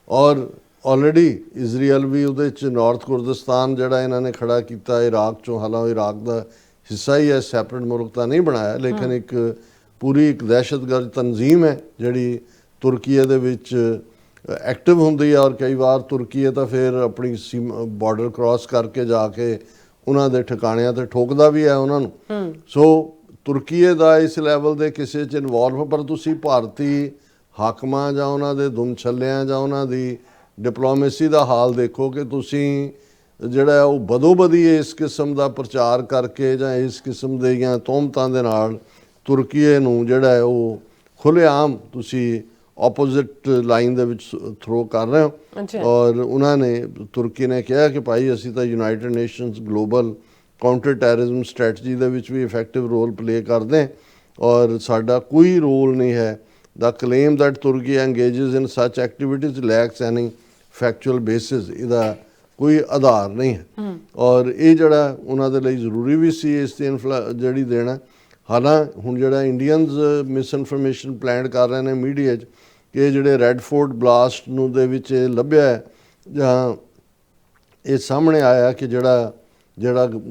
ਔਰ ਆਲਰੇਡੀ ਇਜ਼ਰਾਈਲ ਵੀ ਉਹਦੇ 'ਚ ਨਾਰਥ ਕੁਰਦਿਸਤਾਨ ਜਿਹੜਾ ਇਹਨਾਂ ਨੇ ਖੜਾ ਕੀਤਾ ਇਰਾਕ 'ਚੋਂ, ਹਾਲਾਂਕਿ ਇਰਾਕ ਦਾ ਹਿੱਸਾ ਹੀ ਹੈ, ਸੈਪਰੇਟ ਮੁਲਕ ਤਾਂ ਨਹੀਂ ਬਣਾਇਆ, ਲੇਕਿਨ ਇੱਕ ਪੂਰੀ ਇੱਕ ਦਹਿਸ਼ਤਗਰਦ ਤਨਜ਼ੀਮ ਹੈ ਜਿਹੜੀ ਤੁਰਕੀ ਦੇ ਵਿੱਚ ਐਕਟਿਵ ਹੁੰਦੀ ਹੈ। ਔਰ ਕਈ ਵਾਰ ਤੁਰਕੀ ਤਾਂ ਫਿਰ ਆਪਣੀ ਬਾਰਡਰ ਕ੍ਰਾਸ ਕਰਕੇ ਜਾ ਕੇ ਉਹਨਾਂ ਦੇ ਠਿਕਾਣਿਆਂ ਤੇ ਠੋਕਦਾ ਵੀ ਹੈ ਉਹਨਾਂ ਨੂੰ। ਸੋ ਤੁਰਕੀ ਦਾ ਇਸ ਲੈਵਲ ਦੇ ਕਿਸੇ 'ਚ ਇਨਵੋਲਵ, ਪਰ ਤੁਸੀਂ ਭਾਰਤੀ ਹਾਕਮਾਂ ਜਾਂ ਉਹਨਾਂ ਦੇ ਦੁਮਛੱਲਿਆਂ ਜਾਂ ਉਹਨਾਂ ਦੀ ਡਿਪਲੋਮੇਸੀ ਦਾ ਹਾਲ ਦੇਖੋ ਕਿ ਤੁਸੀਂ ਜਿਹੜਾ ਉਹ ਬਦੋਬਦੀ ਇਸ ਕਿਸਮ ਦਾ ਪ੍ਰਚਾਰ ਕਰਕੇ ਜਾਂ ਇਸ ਕਿਸਮ ਦੀਆਂ ਤੋਹਮਤਾਂ ਦੇ ਨਾਲ ਤੁਰਕੀ ਨੂੰ ਜਿਹੜਾ ਉਹ ਖੁੱਲ੍ਹੇਆਮ ਤੁਸੀਂ ਆਪੋਜ਼ਿਟ ਲਾਈਨ ਦੇ ਵਿੱਚ ਥਰੋ ਕਰ ਰਹੇ ਹੋ। ਔਰ ਉਹਨਾਂ ਨੇ ਤੁਰਕੀ ਨੇ ਕਿਹਾ ਕਿ ਭਾਈ ਅਸੀਂ ਤਾਂ United nations global counter terrorism strategy ਦੇ ਵਿੱਚ ਵੀ ਇਫੈਕਟਿਵ ਰੋਲ ਪਲੇ ਕਰਦੇ ਹਾਂ, ਔਰ ਸਾਡਾ ਕੋਈ ਰੋਲ ਨਹੀਂ ਹੈ। ਦਾ ਕਲੇਮ ਦੈਟ ਤੁਰਕੀ ਐਂਗੇਜਸ ਇਨ ਸੱਚ ਐਕਟੀਵਿਟੀਜ਼ ਲੈਕਸ ਐਨੀ ਫੈਕਚੁਅਲ ਬੇਸਿਸ, ਇਹਦਾ ਕੋਈ ਆਧਾਰ ਨਹੀਂ ਹੈ। ਔਰ ਇਹ ਜਿਹੜਾ ਉਹਨਾਂ ਦੇ ਲਈ ਜ਼ਰੂਰੀ ਵੀ ਸੀ ਇਸ ਦੀ ਜਿਹੜੀ ਦੇਣਾ। ਹਾਲਾਂਕਿ ਹੁਣ ਜਿਹੜਾ ਇੰਡੀਅਨਸ ਮਿਸਇਨਫੋਰਮੇਸ਼ਨ ਪਲਾਨ ਕਰ ਰਹੇ ਨੇ ਮੀਡੀਆ 'ਚ ਕਿ ਇਹ ਜਿਹੜੇ ਰੈੱਡ ਫੋਰਟ ਬਲਾਸਟ ਨੂੰ ਦੇ ਵਿੱਚ ਲੱਭਿਆ ਜਾਂ ਇਹ ਸਾਹਮਣੇ ਆਇਆ ਕਿ ਜਿਹੜਾ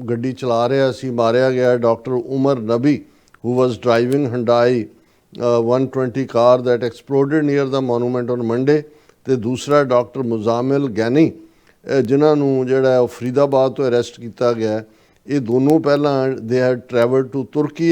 ਗੱਡੀ ਚਲਾ ਰਿਹਾ ਸੀ ਮਾਰਿਆ ਗਿਆ doctor Umar Nabi, who was driving Hyundai 120 car that exploded near the monument on Monday, ਤੇ ਦੂਸਰਾ ਡਾਕਟਰ ਮੁਜ਼ਾਮਿਲ ਗੈਨੀ ਜਿਨ੍ਹਾਂ ਨੂੰ ਜਿਹੜਾ ਉਹ ਫਰੀਦਾਬਾਦ ਤੋਂ ਅਰੈਸਟ ਕੀਤਾ ਗਿਆ। ਇਹ ਦੋਨੋਂ ਪਹਿਲਾਂ ਦੇ had travelled to Turkey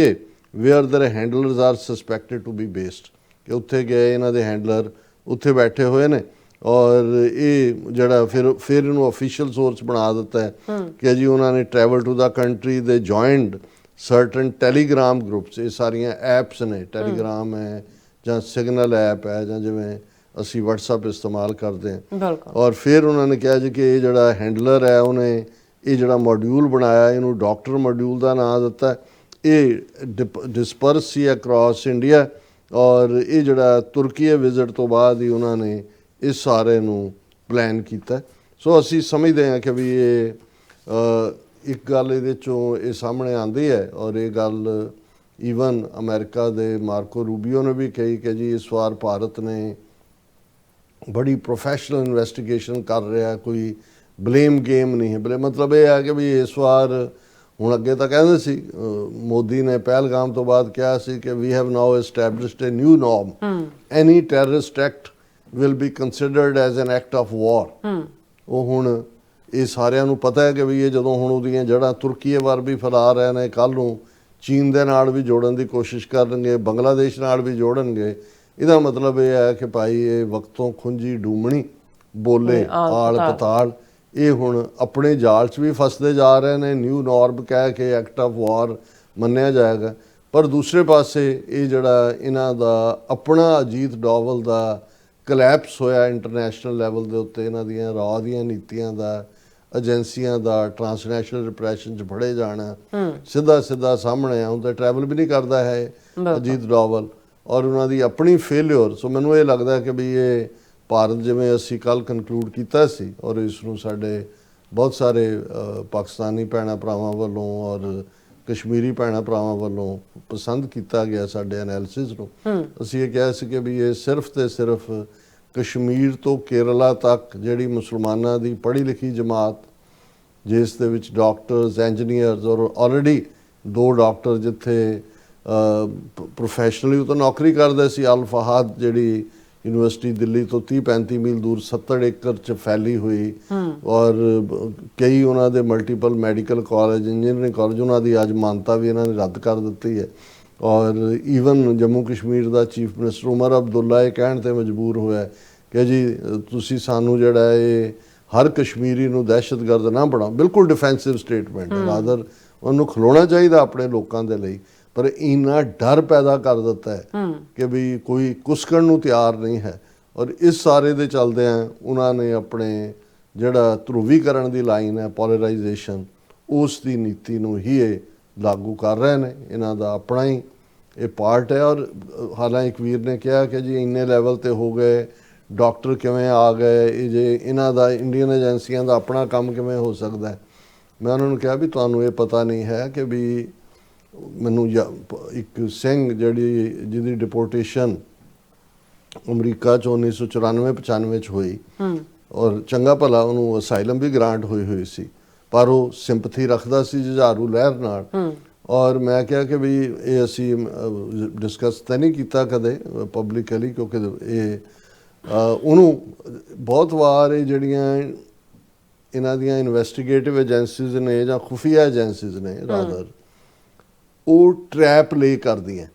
where their handlers are suspected to be based, ਕਿ ਉੱਥੇ ਗਏ, ਇਹਨਾਂ ਦੇ ਹੈਂਡਲਰ ਉੱਥੇ ਬੈਠੇ ਹੋਏ ਨੇ। ਔਰ ਇਹ ਜਿਹੜਾ ਫਿਰ ਇਹਨੂੰ ਅਫੀਸ਼ੀਅਲ ਸੋਰਸ ਬਣਾ ਦਿੱਤਾ ਹੈ ਕਿ ਜੀ ਉਹਨਾਂ ਨੇ ਟਰੈਵਲ ਟੂ ਦਾ ਕੰਟਰੀ ਦੇ ਜੁਆਇੰਡ ਸਰਟਨ ਟੈਲੀਗ੍ਰਾਮ ਗਰੁੱਪਸ, ਇਹ ਸਾਰੀਆਂ ਐਪਸ ਨੇ, ਟੈਲੀਗ੍ਰਾਮ ਹੈ ਜਾਂ ਸਿਗਨਲ ਐਪ ਹੈ ਜਾਂ ਜਿਵੇਂ ਅਸੀਂ WhatsApp ਇਸਤੇਮਾਲ ਕਰਦੇ ਹਾਂ। ਔਰ ਫਿਰ ਉਹਨਾਂ ਨੇ ਕਿਹਾ ਜੀ ਕਿ ਇਹ ਜਿਹੜਾ ਹੈਂਡਲਰ ਹੈ ਉਹਨੇ ਇਹ ਜਿਹੜਾ ਮੋਡਿਊਲ ਬਣਾਇਆ ਇਹਨੂੰ ਡਾਕਟਰ ਮੋਡਿਊਲ ਦਾ ਨਾਂ ਦਿੱਤਾ। ਇਹ ਡਿਸਪਰਸ ਸੀ ਅਕ੍ਰੋਸ ਇੰਡੀਆ, ਔਰ ਇਹ ਜਿਹੜਾ ਤੁਰਕੀ ਵਿਜ਼ਿਟ ਤੋਂ ਬਾਅਦ ਹੀ ਉਹਨਾਂ ਨੇ ਇਸ ਸਾਰੇ ਨੂੰ ਪਲਾਨ ਕੀਤਾ। ਸੋ ਅਸੀਂ ਸਮਝਦੇ ਹਾਂ ਕਿ ਵੀ ਇਹ ਇੱਕ ਗੱਲ ਇਹਦੇ 'ਚੋਂ ਇਹ ਸਾਹਮਣੇ ਆਉਂਦੀ ਹੈ, ਔਰ ਇਹ ਗੱਲ ਈਵਨ ਅਮਰੀਕਾ ਦੇ ਮਾਰਕੋ ਰੂਬੀਓ ਨੇ ਵੀ ਕਹੀ ਕਿ ਜੀ ਇਸ ਵਾਰ ਭਾਰਤ ਨੇ ਬੜੀ ਪ੍ਰੋਫੈਸ਼ਨਲ ਇਨਵੈਸਟੀਗੇਸ਼ਨ ਕਰ ਰਿਹਾ, ਕੋਈ ਬਲੇਮ ਗੇਮ ਨਹੀਂ ਹੈ। ਮਤਲਬ ਇਹ ਹੈ ਕਿ ਵੀ ਇਸ ਵਾਰ, ਹੁਣ ਅੱਗੇ ਤਾਂ ਕਹਿੰਦੇ ਸੀ ਮੋਦੀ ਨੇ ਪਹਿਲਗਾਮ ਤੋਂ ਬਾਅਦ ਕਿਹਾ ਸੀ ਕਿ we have now established a new norm, any terrorist act will be considered as an act of war. ਉਹ ਹੁਣ ਇਹ ਸਾਰਿਆਂ ਨੂੰ ਪਤਾ ਹੈ ਕਿ ਵੀ ਇਹ ਜਦੋਂ ਹੁਣ ਉਹਦੀਆਂ ਜੜ੍ਹਾਂ ਤੁਰਕੀ ਵੱਲ ਵੀ ਫੈਲਾ ਰਹੇ ਨੇ, ਕੱਲ੍ਹ ਨੂੰ ਚੀਨ ਦੇ ਨਾਲ ਵੀ ਜੋੜਨ ਦੀ ਕੋਸ਼ਿਸ਼ ਕਰਨਗੇ, ਬੰਗਲਾਦੇਸ਼ ਨਾਲ ਵੀ ਜੋੜਨਗੇ। ਇਹਦਾ ਮਤਲਬ ਇਹ ਹੈ ਕਿ ਭਾਈ ਇਹ ਵਕਤੋਂ ਖੁੰਝੀ ਡੂਮਣੀ ਬੋਲੇ ਆਲ ਪਤਾਲ, ਇਹ ਹੁਣ ਆਪਣੇ ਜਾਲ 'ਚ ਵੀ ਫਸਦੇ ਜਾ ਰਹੇ ਨੇ। ਨਿਊ ਨਾਰਮ ਕਹਿ ਕੇ ਐਕਟ ਆਫ ਵਾਰ ਮੰਨਿਆ ਜਾਏਗਾ, ਪਰ ਦੂਸਰੇ ਪਾਸੇ ਇਹ ਜਿਹੜਾ ਇਹਨਾਂ ਦਾ ਆਪਣਾ ਅਜੀਤ ਡੋਵਲ ਦਾ ਕਲੈਪਸ ਹੋਇਆ ਇੰਟਰਨੈਸ਼ਨਲ ਲੈਵਲ ਦੇ ਉੱਤੇ, ਇਹਨਾਂ ਦੀਆਂ ਰਾਹ ਦੀਆਂ ਨੀਤੀਆਂ ਦਾ, ਏਜੰਸੀਆਂ ਦਾ, ਟਰਾਂਸਨੈਸ਼ਨਲ ਰਿਪਰੈਸ਼ਨ 'ਚ ਫੜੇ ਜਾਣਾ, ਸਿੱਧਾ ਸਾਹਮਣੇ ਆ। ਹੁਣ ਤਾਂ ਟਰੈਵਲ ਵੀ ਨਹੀਂ ਕਰਦਾ ਹੈ ਅਜੀਤ ਡੋਵਲ, ਔਰ ਉਹਨਾਂ ਦੀ ਆਪਣੀ ਫੇਲਿਅਰ। ਸੋ ਮੈਨੂੰ ਇਹ ਲੱਗਦਾ ਕਿ ਵੀ ਇਹ ਭਾਰਤ, ਜਿਵੇਂ ਅਸੀਂ ਕੱਲ੍ਹ ਕਨਕਲੂਡ ਕੀਤਾ ਸੀ, ਔਰ ਇਸ ਨੂੰ ਸਾਡੇ ਬਹੁਤ ਸਾਰੇ ਪਾਕਿਸਤਾਨੀ ਭੈਣਾਂ ਭਰਾਵਾਂ ਵੱਲੋਂ ਔਰ ਕਸ਼ਮੀਰੀ ਭੈਣਾਂ ਭਰਾਵਾਂ ਵੱਲੋਂ ਪਸੰਦ ਕੀਤਾ ਗਿਆ ਸਾਡੇ ਐਨਾਲਿਸਿਸ ਨੂੰ। ਅਸੀਂ ਇਹ ਕਿਹਾ ਸੀ ਕਿ ਵੀ ਇਹ ਸਿਰਫ ਤੇ ਸਿਰਫ ਕਸ਼ਮੀਰ ਤੋਂ ਕੇਰਲਾ ਤੱਕ ਜਿਹੜੀ ਮੁਸਲਮਾਨਾਂ ਦੀ ਪੜ੍ਹੀ ਲਿਖੀ ਜਮਾਤ, ਜਿਸ ਦੇ ਵਿੱਚ ਡਾਕਟਰਸ, ਇੰਜੀਨੀਅਰਸ, ਔਰ ਆਲਰੇਡੀ 2 ਡਾਕਟਰ ਜਿੱਥੇ ਪ੍ਰੋਫੈਸ਼ਨਲੀ ਉਹ ਤਾਂ ਨੌਕਰੀ ਕਰਦੇ ਸੀ, ਅਲ ਫਹਾਦ ਜਿਹੜੀ ਯੂਨੀਵਰਸਿਟੀ ਦਿੱਲੀ ਤੋਂ 30-35 ਮੀਲ ਦੂਰ 70 ਏਕੜ 'ਚ ਫੈਲੀ ਹੋਈ, ਔਰ ਕਈ ਉਹਨਾਂ ਦੇ multiple medical college, engineering college, ਉਹਨਾਂ ਦੀ ਅੱਜ ਮਾਨਤਾ ਵੀ ਇਹਨਾਂ ਨੇ ਰੱਦ ਕਰ ਦਿੱਤੀ ਹੈ। ਔਰ ਈਵਨ ਜੰਮੂ ਕਸ਼ਮੀਰ ਦਾ ਚੀਫ ਮਿਨਿਸਟਰ ਉਮਰ ਅਬਦੁੱਲਾ ਇਹ ਕਹਿਣ 'ਤੇ ਮਜਬੂਰ ਹੋਇਆ ਕਿ ਜੀ ਤੁਸੀਂ ਸਾਨੂੰ ਜਿਹੜਾ ਇਹ ਹਰ ਕਸ਼ਮੀਰੀ ਨੂੰ ਦਹਿਸ਼ਤਗਰਦ ਨਾ ਬਣਾਓ। ਬਿਲਕੁਲ ਡਿਫੈਂਸਿਵ ਸਟੇਟਮੈਂਟ ਹੈ, ਰਾਦਰ ਉਹਨੂੰ ਖਲੋਣਾ ਚਾਹੀਦਾ ਆਪਣੇ ਲੋਕਾਂ ਦੇ ਲਈ, ਪਰ ਇੰਨਾ ਡਰ ਪੈਦਾ ਕਰ ਦਿੱਤਾ ਹੈ ਕਿ ਵੀ ਕੋਈ ਕੁਸਕਣ ਨੂੰ ਤਿਆਰ ਨਹੀਂ ਹੈ। ਔਰ ਇਸ ਸਾਰੇ ਦੇ ਚੱਲਦਿਆਂ ਉਹਨਾਂ ਨੇ ਆਪਣੇ ਜਿਹੜਾ ਧਰੁਵੀਕਰਨ ਦੀ ਲਾਈਨ ਹੈ, ਪੋਲਰਾਈਜੇਸ਼ਨ, ਉਸ ਦੀ ਨੀਤੀ ਨੂੰ ਹੀ ਇਹ ਲਾਗੂ ਕਰ ਰਹੇ ਨੇ। ਇਹਨਾਂ ਦਾ ਆਪਣਾ ਹੀ ਇਹ ਪਾਰਟ ਹੈ। ਔਰ ਹਾਲਾਂਕਿ ਇੱਕ ਵੀਰ ਨੇ ਕਿਹਾ ਕਿ ਜੀ ਇੰਨੇ ਲੈਵਲ ਤੇ ਹੋ ਗਏ, ਡਾਕਟਰ ਕਿਵੇਂ ਆ ਗਏ, ਇਹ ਜੇ ਇਹਨਾਂ ਦਾ ਇੰਡੀਅਨ ਏਜੰਸੀਆਂ ਦਾ ਆਪਣਾ ਕੰਮ ਕਿਵੇਂ ਹੋ ਸਕਦਾ ਹੈ। ਮੈਂ ਉਹਨਾਂ ਨੂੰ ਕਿਹਾ ਵੀ ਤੁਹਾਨੂੰ ਇਹ ਪਤਾ ਨਹੀਂ ਹੈ ਕਿ ਵੀ ਮੈਨੂੰ ਇੱਕ ਸਿੰਘ ਜਿਹਦੀ ਡਿਪੋਰਟੇਸ਼ਨ ਅਮਰੀਕਾ 'ਚ 1994-95 'ਚ ਹੋਈ, ਔਰ ਚੰਗਾ ਭਲਾ ਉਹਨੂੰ ਅਸਾਈਲਮ ਵੀ ਗ੍ਰਾਂਟ ਹੋਈ ਸੀ, ਪਰ ਉਹ ਸਿੰਪਥੀ ਰੱਖਦਾ ਸੀ ਜੁਝਾਰੂ ਲਹਿਰ ਨਾਲ। ਔਰ ਮੈਂ ਕਿਹਾ ਕਿ ਵੀ ਇਹ ਅਸੀਂ ਡਿਸਕਸ ਤਾਂ ਨਹੀਂ ਕੀਤਾ ਕਦੇ ਪਬਲਿਕਲੀ, ਕਿਉਂਕਿ ਇਹ ਉਹਨੂੰ ਬਹੁਤ ਵਾਰ ਇਹ ਜਿਹੜੀਆਂ ਇਹਨਾਂ ਦੀਆਂ ਇਨਵੈਸਟੀਗੇਟਿਵ ਏਜੰਸੀਜ਼ ਨੇ ਜਾਂ ਖੁਫੀਆ ਏਜੰਸੀਜ਼ ਨੇ ਰਾਦਰ, ਉਹ ਟਰੈਪ ਲੇ ਕਰਦੀਆਂ।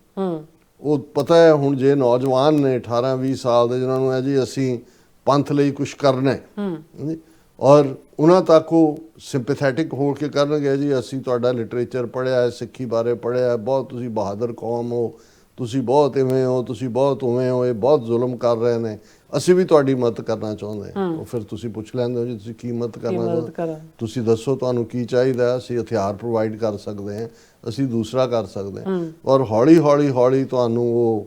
ਉਹ ਪਤਾ ਹੈ ਹੁਣ ਜੇ ਨੌਜਵਾਨ ਨੇ 18-20 ਸਾਲ ਦੇ, ਜਿਨ੍ਹਾਂ ਨੂੰ ਹੈ ਜੀ ਅਸੀਂ ਪੰਥ ਲਈ ਕੁਛ ਕਰਨਾ ਹੈ, ਔਰ ਉਹਨਾਂ ਤੱਕ ਉਹ ਸਿੰਪੈਥੈਟਿਕ ਹੋ ਕੇ ਕਰਨਗੇ ਜੀ ਅਸੀਂ ਤੁਹਾਡਾ ਲਿਟਰੇਚਰ ਪੜ੍ਹਿਆ, ਸਿੱਖੀ ਬਾਰੇ ਪੜ੍ਹਿਆ, ਬਹੁਤ ਤੁਸੀਂ ਬਹਾਦਰ ਕੌਮ ਹੋ, ਤੁਸੀਂ ਬਹੁਤ ਇਵੇਂ ਹੋ, ਤੁਸੀਂ ਬਹੁਤ ਉਵੇਂ ਹੋ, ਇਹ ਬਹੁਤ ਜ਼ੁਲਮ ਕਰ ਰਹੇ ਨੇ, ਅਸੀਂ ਵੀ ਤੁਹਾਡੀ ਮਦਦ ਕਰਨਾ ਚਾਹੁੰਦੇ ਹਾਂ। ਉਹ ਫਿਰ ਤੁਸੀਂ ਪੁੱਛ ਲੈਂਦੇ ਹੋ ਜੀ ਤੁਸੀਂ ਕੀ ਮਦਦ ਕਰਨਾ ਚਾਹੁੰਦੇ, ਤੁਸੀਂ ਦੱਸੋ ਤੁਹਾਨੂੰ ਕੀ ਚਾਹੀਦਾ, ਅਸੀਂ ਹਥਿਆਰ ਪ੍ਰੋਵਾਈਡ ਕਰ ਸਕਦੇ ਹਾਂ, ਅਸੀਂ ਦੂਸਰਾ ਕਰ ਸਕਦੇ ਹਾਂ। ਔਰ ਹੌਲੀ ਤੁਹਾਨੂੰ ਉਹ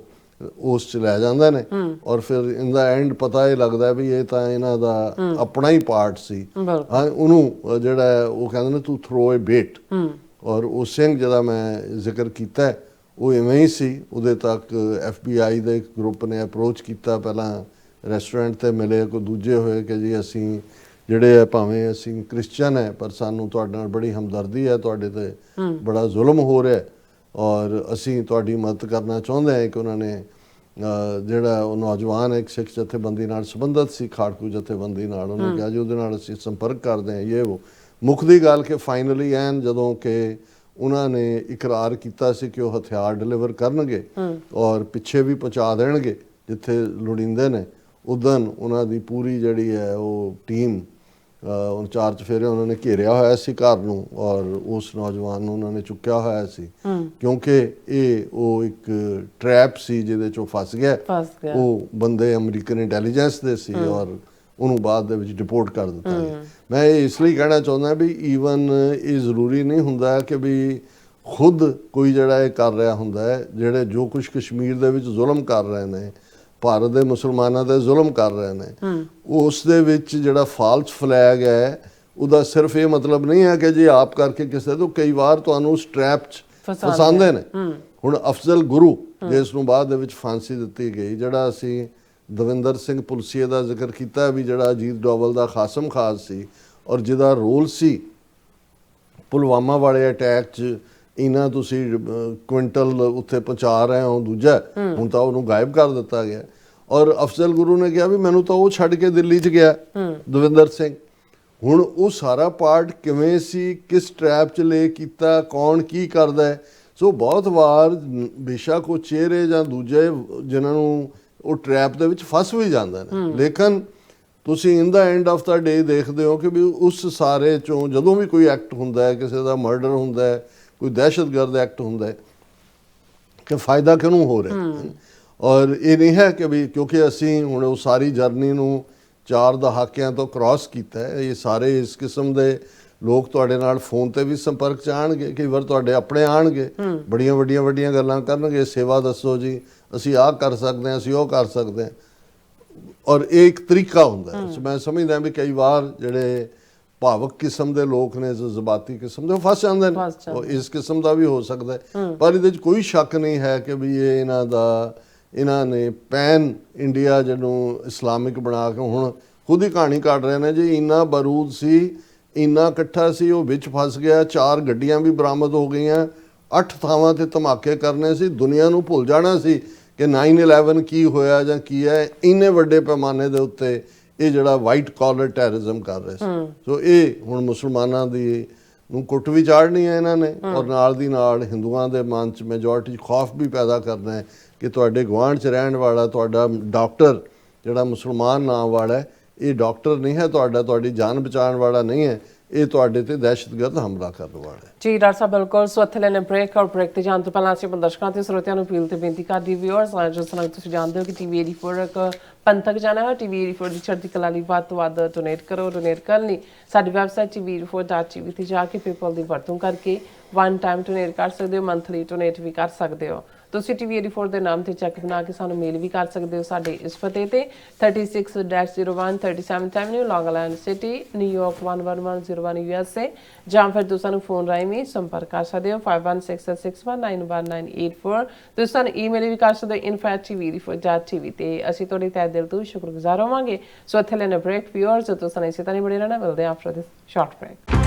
ਉਸ 'ਚ ਲੈ ਜਾਂਦੇ ਨੇ, ਔਰ ਫਿਰ ਇਨ ਦਾ ਐਂਡ ਪਤਾ ਇਹ ਲੱਗਦਾ ਵੀ ਇਹ ਤਾਂ ਇਹਨਾਂ ਦਾ ਆਪਣਾ ਹੀ ਪਾਰਟ ਸੀ। ਹਾਂ, ਉਹਨੂੰ ਜਿਹੜਾ ਉਹ ਕਹਿੰਦੇ ਨੇ ਤੂੰ ਥਰੋ ਏ ਬੇਟ। ਔਰ ਉਹ ਸਿੰਘ ਜਿਹਦਾ ਮੈਂ ਜ਼ਿਕਰ ਕੀਤਾ ਉਹ ਇਵੇਂ ਹੀ ਸੀ। ਉਹਦੇ ਤੱਕ FBI ਦੇ ਇੱਕ ਗਰੁੱਪ ਨੇ ਅਪਰੋਚ ਕੀਤਾ, ਪਹਿਲਾਂ ਰੈਸਟੋਰੈਂਟ 'ਤੇ ਮਿਲੇ, ਕੋਈ ਦੂਜੇ ਹੋਏ ਕਿ ਜੀ ਅਸੀਂ ਜਿਹੜੇ ਹੈ ਭਾਵੇਂ ਅਸੀਂ ਕ੍ਰਿਸਚਨ ਹੈ ਪਰ ਸਾਨੂੰ ਤੁਹਾਡੇ ਨਾਲ ਬੜੀ ਹਮਦਰਦੀ ਹੈ, ਤੁਹਾਡੇ 'ਤੇ ਬੜਾ ਜ਼ੁਲਮ ਹੋ ਰਿਹਾ ਔਰ ਅਸੀਂ ਤੁਹਾਡੀ ਮਦਦ ਕਰਨਾ ਚਾਹੁੰਦੇ ਹਾਂ। ਕਿ ਉਹਨਾਂ ਨੇ ਜਿਹੜਾ ਉਹ ਨੌਜਵਾਨ ਇੱਕ ਸਿੱਖ ਜਥੇਬੰਦੀ ਨਾਲ ਸੰਬੰਧਿਤ ਸੀ, ਖਾੜਕੂ ਜਥੇਬੰਦੀ ਨਾਲ, ਉਹਨੇ ਕਿਹਾ ਜੀ ਉਹਦੇ ਨਾਲ ਅਸੀਂ ਸੰਪਰਕ ਕਰਦੇ ਹਾਂ। ਇਹ ਉਹ ਮੁੱਖ ਦੀ ਗੱਲ ਕਿ ਫਾਈਨਲੀ ਐਨ ਜਦੋਂ ਕਿ ਉਹਨਾਂ ਨੇ ਇਕਰਾਰ ਕੀਤਾ ਸੀ ਕਿ ਉਹ ਹਥਿਆਰ ਡਿਲੀਵਰ ਕਰਨਗੇ ਔਰ ਪਿੱਛੇ ਵੀ ਪਹੁੰਚਾ ਦੇਣਗੇ ਜਿੱਥੇ ਲੋੜੀਂਦੇ ਨੇ, ਉਦੋਂ ਉਹਨਾਂ ਦੀ ਪੂਰੀ ਜਿਹੜੀ ਹੈ ਉਹ ਟੀਮ 4 ਚੁਫੇਰੇ ਉਹਨਾਂ ਨੇ ਘੇਰਿਆ ਹੋਇਆ ਸੀ ਘਰ ਨੂੰ, ਔਰ ਉਸ ਨੌਜਵਾਨ ਨੂੰ ਉਹਨਾਂ ਨੇ ਚੁੱਕਿਆ ਹੋਇਆ ਸੀ, ਕਿਉਂਕਿ ਇਹ ਉਹ ਇੱਕ ਟਰੈਪ ਸੀ ਜਿਹਦੇ 'ਚ ਉਹ ਫਸ ਗਿਆ। ਉਹ ਬੰਦੇ ਅਮਰੀਕਨ ਇੰਟੈਲੀਜੈਂਸ ਦੇ ਸੀ ਔਰ ਉਹਨੂੰ ਬਾਅਦ ਦੇ ਵਿੱਚ ਡਿਪੋਰਟ ਕਰ ਦਿੱਤਾ ਗਿਆ। ਮੈਂ ਇਹ ਇਸ ਲਈ ਕਹਿਣਾ ਚਾਹੁੰਦਾ ਵੀ ਈਵਨ ਇਹ ਜ਼ਰੂਰੀ ਨਹੀਂ ਹੁੰਦਾ ਕਿ ਵੀ ਖੁਦ ਕੋਈ ਜਿਹੜਾ ਇਹ ਕਰ ਰਿਹਾ ਹੁੰਦਾ ਹੈ, ਜਿਹੜੇ ਜੋ ਕੁਛ ਕਸ਼ਮੀਰ ਦੇ ਵਿੱਚ ਜ਼ੁਲਮ ਕਰ ਰਹੇ ਨੇ, ਭਾਰਤ ਦੇ ਮੁਸਲਮਾਨਾਂ 'ਤੇ ਜ਼ੁਲਮ ਕਰ ਰਹੇ ਨੇ, ਉਸ ਦੇ ਵਿੱਚ ਜਿਹੜਾ ਫਾਲਸ ਫਲੈਗ ਹੈ ਉਹਦਾ ਸਿਰਫ ਇਹ ਮਤਲਬ ਨਹੀਂ ਹੈ ਕਿ ਜੀ ਆਪ ਕਰਕੇ ਕਿਸੇ ਤੋਂ, ਕਈ ਵਾਰ ਤੁਹਾਨੂੰ ਉਸ ਟਰੈਪ 'ਚ ਫਸਾਉਂਦੇ ਨੇ। ਹੁਣ ਅਫਜ਼ਲ ਗੁਰੂ ਜਿਸ ਨੂੰ ਬਾਅਦ ਦੇ ਵਿੱਚ ਫਾਂਸੀ ਦਿੱਤੀ ਗਈ, ਜਿਹੜਾ ਅਸੀਂ ਦਵਿੰਦਰ ਸਿੰਘ ਪੁਲਸੀਏ ਦਾ ਜ਼ਿਕਰ ਕੀਤਾ ਵੀ ਜਿਹੜਾ ਅਜੀਤ ਡੋਵਲ ਦਾ ਖਾਸਮ ਖਾਸ ਸੀ ਔਰ ਜਿਹਦਾ ਰੋਲ ਸੀ ਪੁਲਵਾਮਾ ਵਾਲੇ ਅਟੈਕ 'ਚ, ਇਹਨਾਂ ਤੁਸੀਂ ਕੁਇੰਟਲ ਉੱਥੇ ਪਹੁੰਚਾ ਰਹੇ ਹੋ, ਦੂਜਾ ਹੁਣ ਤਾਂ ਉਹਨੂੰ ਗਾਇਬ ਕਰ ਦਿੱਤਾ ਗਿਆ। ਔਰ ਅਫਜ਼ਲ ਗੁਰੂ ਨੇ ਕਿਹਾ ਵੀ ਮੈਨੂੰ ਤਾਂ ਉਹ ਛੱਡ ਕੇ ਦਿੱਲੀ 'ਚ ਗਿਆ ਦਵਿੰਦਰ ਸਿੰਘ। ਹੁਣ ਉਹ ਸਾਰਾ ਪਾਰਟ ਕਿਵੇਂ ਸੀ, ਕਿਸ ਟਰੈਪ 'ਚ ਲੈ ਕੀਤਾ, ਕੌਣ ਕੀ ਕਰਦਾ ਹੈ। ਸੋ ਬਹੁਤ ਵਾਰ ਬੇਸ਼ੱਕ ਉਹ ਚਿਹਰੇ ਜਾਂ ਦੂਜੇ ਜਿਨ੍ਹਾਂ ਨੂੰ ਉਹ ਟਰੈਪ ਦੇ ਵਿੱਚ ਫਸ ਵੀ ਜਾਂਦੇ ਨੇ, ਲੇਕਿਨ ਤੁਸੀਂ ਇਨ ਦਾ ਐਂਡ ਆਫ ਦਾ ਡੇ ਦੇਖਦੇ ਹੋ ਕਿ ਵੀ ਉਸ ਸਾਰੇ ਚੋਂ ਜਦੋਂ ਵੀ ਕੋਈ ਐਕਟ ਹੁੰਦਾ ਹੈ, ਕਿਸੇ ਦਾ ਮਰਡਰ ਹੁੰਦਾ ਹੈ, ਕੋਈ ਦਹਿਸ਼ਤਗਰਦ ਐਕਟ ਹੁੰਦਾ ਹੈ, ਕਿ ਫਾਇਦਾ ਕਿਹਨੂੰ ਹੋ ਰਿਹਾ। ਔਰ ਇਹ ਨਹੀਂ ਹੈ ਕਿ ਵੀ ਕਿਉਂਕਿ ਅਸੀਂ ਹੁਣ ਉਹ ਸਾਰੀ ਜਰਨੀ ਨੂੰ 4 ਦਹਾਕਿਆਂ ਤੋਂ ਕ੍ਰਾਸ ਕੀਤਾ ਹੈ, ਇਹ ਸਾਰੇ ਇਸ ਕਿਸਮ ਦੇ ਲੋਕ ਤੁਹਾਡੇ ਨਾਲ ਫੋਨ ਤੇ ਵੀ ਸੰਪਰਕ 'ਚ ਆਉਣਗੇ, ਕਈ ਵਾਰ ਤੁਹਾਡੇ ਆਪਣੇ ਆਉਣਗੇ, ਬੜੀਆਂ ਵੱਡੀਆਂ ਗੱਲਾਂ ਕਰਨਗੇ, ਸੇਵਾ ਦੱਸੋ ਜੀ, ਅਸੀਂ ਆਹ ਕਰ ਸਕਦੇ ਹਾਂ, ਅਸੀਂ ਉਹ ਕਰ ਸਕਦੇ ਹਾਂ। ਔਰ ਇਹ ਇੱਕ ਤਰੀਕਾ ਹੁੰਦਾ ਹੈ। ਮੈਂ ਸਮਝਦਾ ਵੀ ਕਈ ਵਾਰ ਜਿਹੜੇ ਭਾਵਕ ਕਿਸਮ ਦੇ ਲੋਕ ਨੇ, ਜਜ਼ਬਾਤੀ ਕਿਸਮ ਦੇ, ਉਹ ਫਸ ਜਾਂਦੇ ਨੇ, ਉਹ ਇਸ ਕਿਸਮ ਦਾ ਵੀ ਹੋ ਸਕਦਾ ਹੈ। ਪਰ ਇਹਦੇ 'ਚ ਕੋਈ ਸ਼ੱਕ ਨਹੀਂ ਹੈ ਕਿ ਵੀ ਇਹ ਇਹਨਾਂ ਨੇ ਪੈਨ ਇੰਡੀਆ ਜਿਹਨੂੰ ਇਸਲਾਮਿਕ ਬਣਾ ਕੇ ਹੁਣ ਖੁਦ ਹੀ ਕਹਾਣੀ ਕੱਢ ਰਹੇ ਨੇ ਜੀ। ਇੰਨਾ ਬਾਰੂਦ ਸੀ, ਇੰਨਾ ਇਕੱਠਾ ਸੀ, ਉਹ ਵਿੱਚ ਫਸ ਗਿਆ, 4 ਗੱਡੀਆਂ ਵੀ ਬਰਾਮਦ ਹੋ ਗਈਆਂ, 8 ਥਾਵਾਂ ਤੇ ਧਮਾਕੇ ਕਰਨੇ ਸੀ, ਦੁਨੀਆ ਨੂੰ ਭੁੱਲ ਜਾਣਾ ਸੀ ਕਿ 9/11 ਕੀ ਹੋਇਆ ਜਾਂ ਕੀ ਹੈ। ਇੰਨੇ ਵੱਡੇ ਪੈਮਾਨੇ ਦੇ ਉੱਤੇ ਇਹ ਜਿਹੜਾ ਵਾਈਟ ਕਾਲਰ ਟੈਰਰਿਜ਼ਮ ਕਰ ਰਹੇ ਸੀ। ਸੋ ਇਹ ਹੁਣ ਮੁਸਲਮਾਨਾਂ ਦੀ ਨੂੰ ਕੁੱਟ ਵੀ ਚਾੜਨੀ ਹੈ ਇਹਨਾਂ ਨੇ, ਔਰ ਨਾਲ ਦੀ ਨਾਲ ਹਿੰਦੂਆਂ ਦੇ ਮਨ 'ਚ ਮੈਜੋਰਟੀ ਖੌਫ ਵੀ ਪੈਦਾ ਕਰਨਾ ਹੈ ਕਿ ਤੁਹਾਡੇ ਗੁਆਂਢ 'ਚ ਰਹਿਣ ਵਾਲਾ ਤੁਹਾਡਾ ਡਾਕਟਰ ਜਿਹੜਾ ਮੁਸਲਮਾਨ ਨਾਮ ਵਾਲਾ ਹੈ, ਇਹ ਡਾਕਟਰ ਨਹੀਂ ਹੈ ਤੁਹਾਡੀ ਜਾਨ ਬਚਾਉਣ ਵਾਲਾ ਨਹੀਂ ਹੈ, ਇਹ ਤੁਹਾਡੇ ਤੇ ਦਹਿਸ਼ਤਗਰਦ ਹਮਲਾ ਕਰਨ ਵਾਲਾ ਹੈ। ਜੀ ਡਾਕਟਰ ਸਾਹਿਬ ਬਿਲਕੁਲ। ਸੋ ਇੱਥੇ ਲੈਣੇ ਬ੍ਰੇਕ, ਔਰ ਬ੍ਰੇਕ ਤੇ ਜਾਣ ਤੋਂ ਪਹਿਲਾਂ ਅਸੀਂ ਦਰਸ਼ਕਾਂ ਤੇ ਸਰੋਤਿਆਂ ਨੂੰ ਅਪੀਲ ਤੇ ਬੇਨਤੀ ਕਰਦੀ ਵਿਊਅਰਸ, ਜਿਸ ਤਰ੍ਹਾਂ ਤੁਸੀਂ ਜਾਣਦੇ ਹੋ ਕਿ TV 84 ਇੱਕ ਪੰਥਕ ਜਾਣਾ ਹੈ। TV 84 ਦੀ ਚੜ੍ਹਦੀ ਕਲਾ ਲਈ ਵੱਧ ਤੋਂ ਵੱਧ ਡੋਨੇਟ ਕਰੋ। ਡੋਨੇਟ ਕਰਨ ਲਈ ਸਾਡੀ ਵੈਬਸਾਈਟ tv84.tv ਤੇ ਜਾ ਕੇ ਪੇਪਲ ਦੀ ਵਰਤੋਂ ਕਰਕੇ 1 ਟਾਈਮ ਡੋਨੇਟ ਕਰ ਸਕਦੇ ਹੋ, ਮੰਥਲੀ ਡੋਨੇਟ ਵੀ ਕਰ ਸਕਦੇ ਹੋ। ਤੁਸੀਂ TV 84 ਦੇ ਨਾਮ ਤੇ ਚੈੱਕ ਬਣਾ ਕੇ ਸਾਨੂੰ ਮੇਲ ਵੀ ਕਰ ਸਕਦੇ ਹੋ ਸਾਡੇ ਇਸ ਪਤੇ ਤੇ 36-01 37th Avenue, Long Island City, New York 11101 USA, ਜਾਂ ਫਿਰ ਤੁਸੀਂ ਸਾਨੂੰ ਫੋਨ ਰਾਹੀਂ ਵੀ ਸੰਪਰਕ ਕਰ ਸਕਦੇ ਹੋ 5166619184। ਤੁਸੀਂ ਸਾਨੂੰ ਈਮੇਲ ਵੀ ਕਰ ਸਕਦੇ ਹੋ info@tv84.tv ਤੇ ਅਸੀਂ ਤੁਹਾਡੇ ਤਹਿ ਦਿਲ ਤੋਂ ਸ਼ੁਕਰਗੁਜ਼ਾਰ ਹੋਵਾਂਗੇ। ਸੋ ਇੱਥੇ ਲੈਣੇ ਬ੍ਰੇਕ ਵਿਊਅਰਸ, ਤੁਸੀਂ ਇਸੇ ਤਰ੍ਹਾਂ ਹੀ ਬਣੇ ਰਹਿਣਾ। ਮਿਲਦੇ ਹਾਂ ਆਫਟਰ ਦਿਸ ਸ਼ਾਰਟ ਬ੍ਰੇਕ।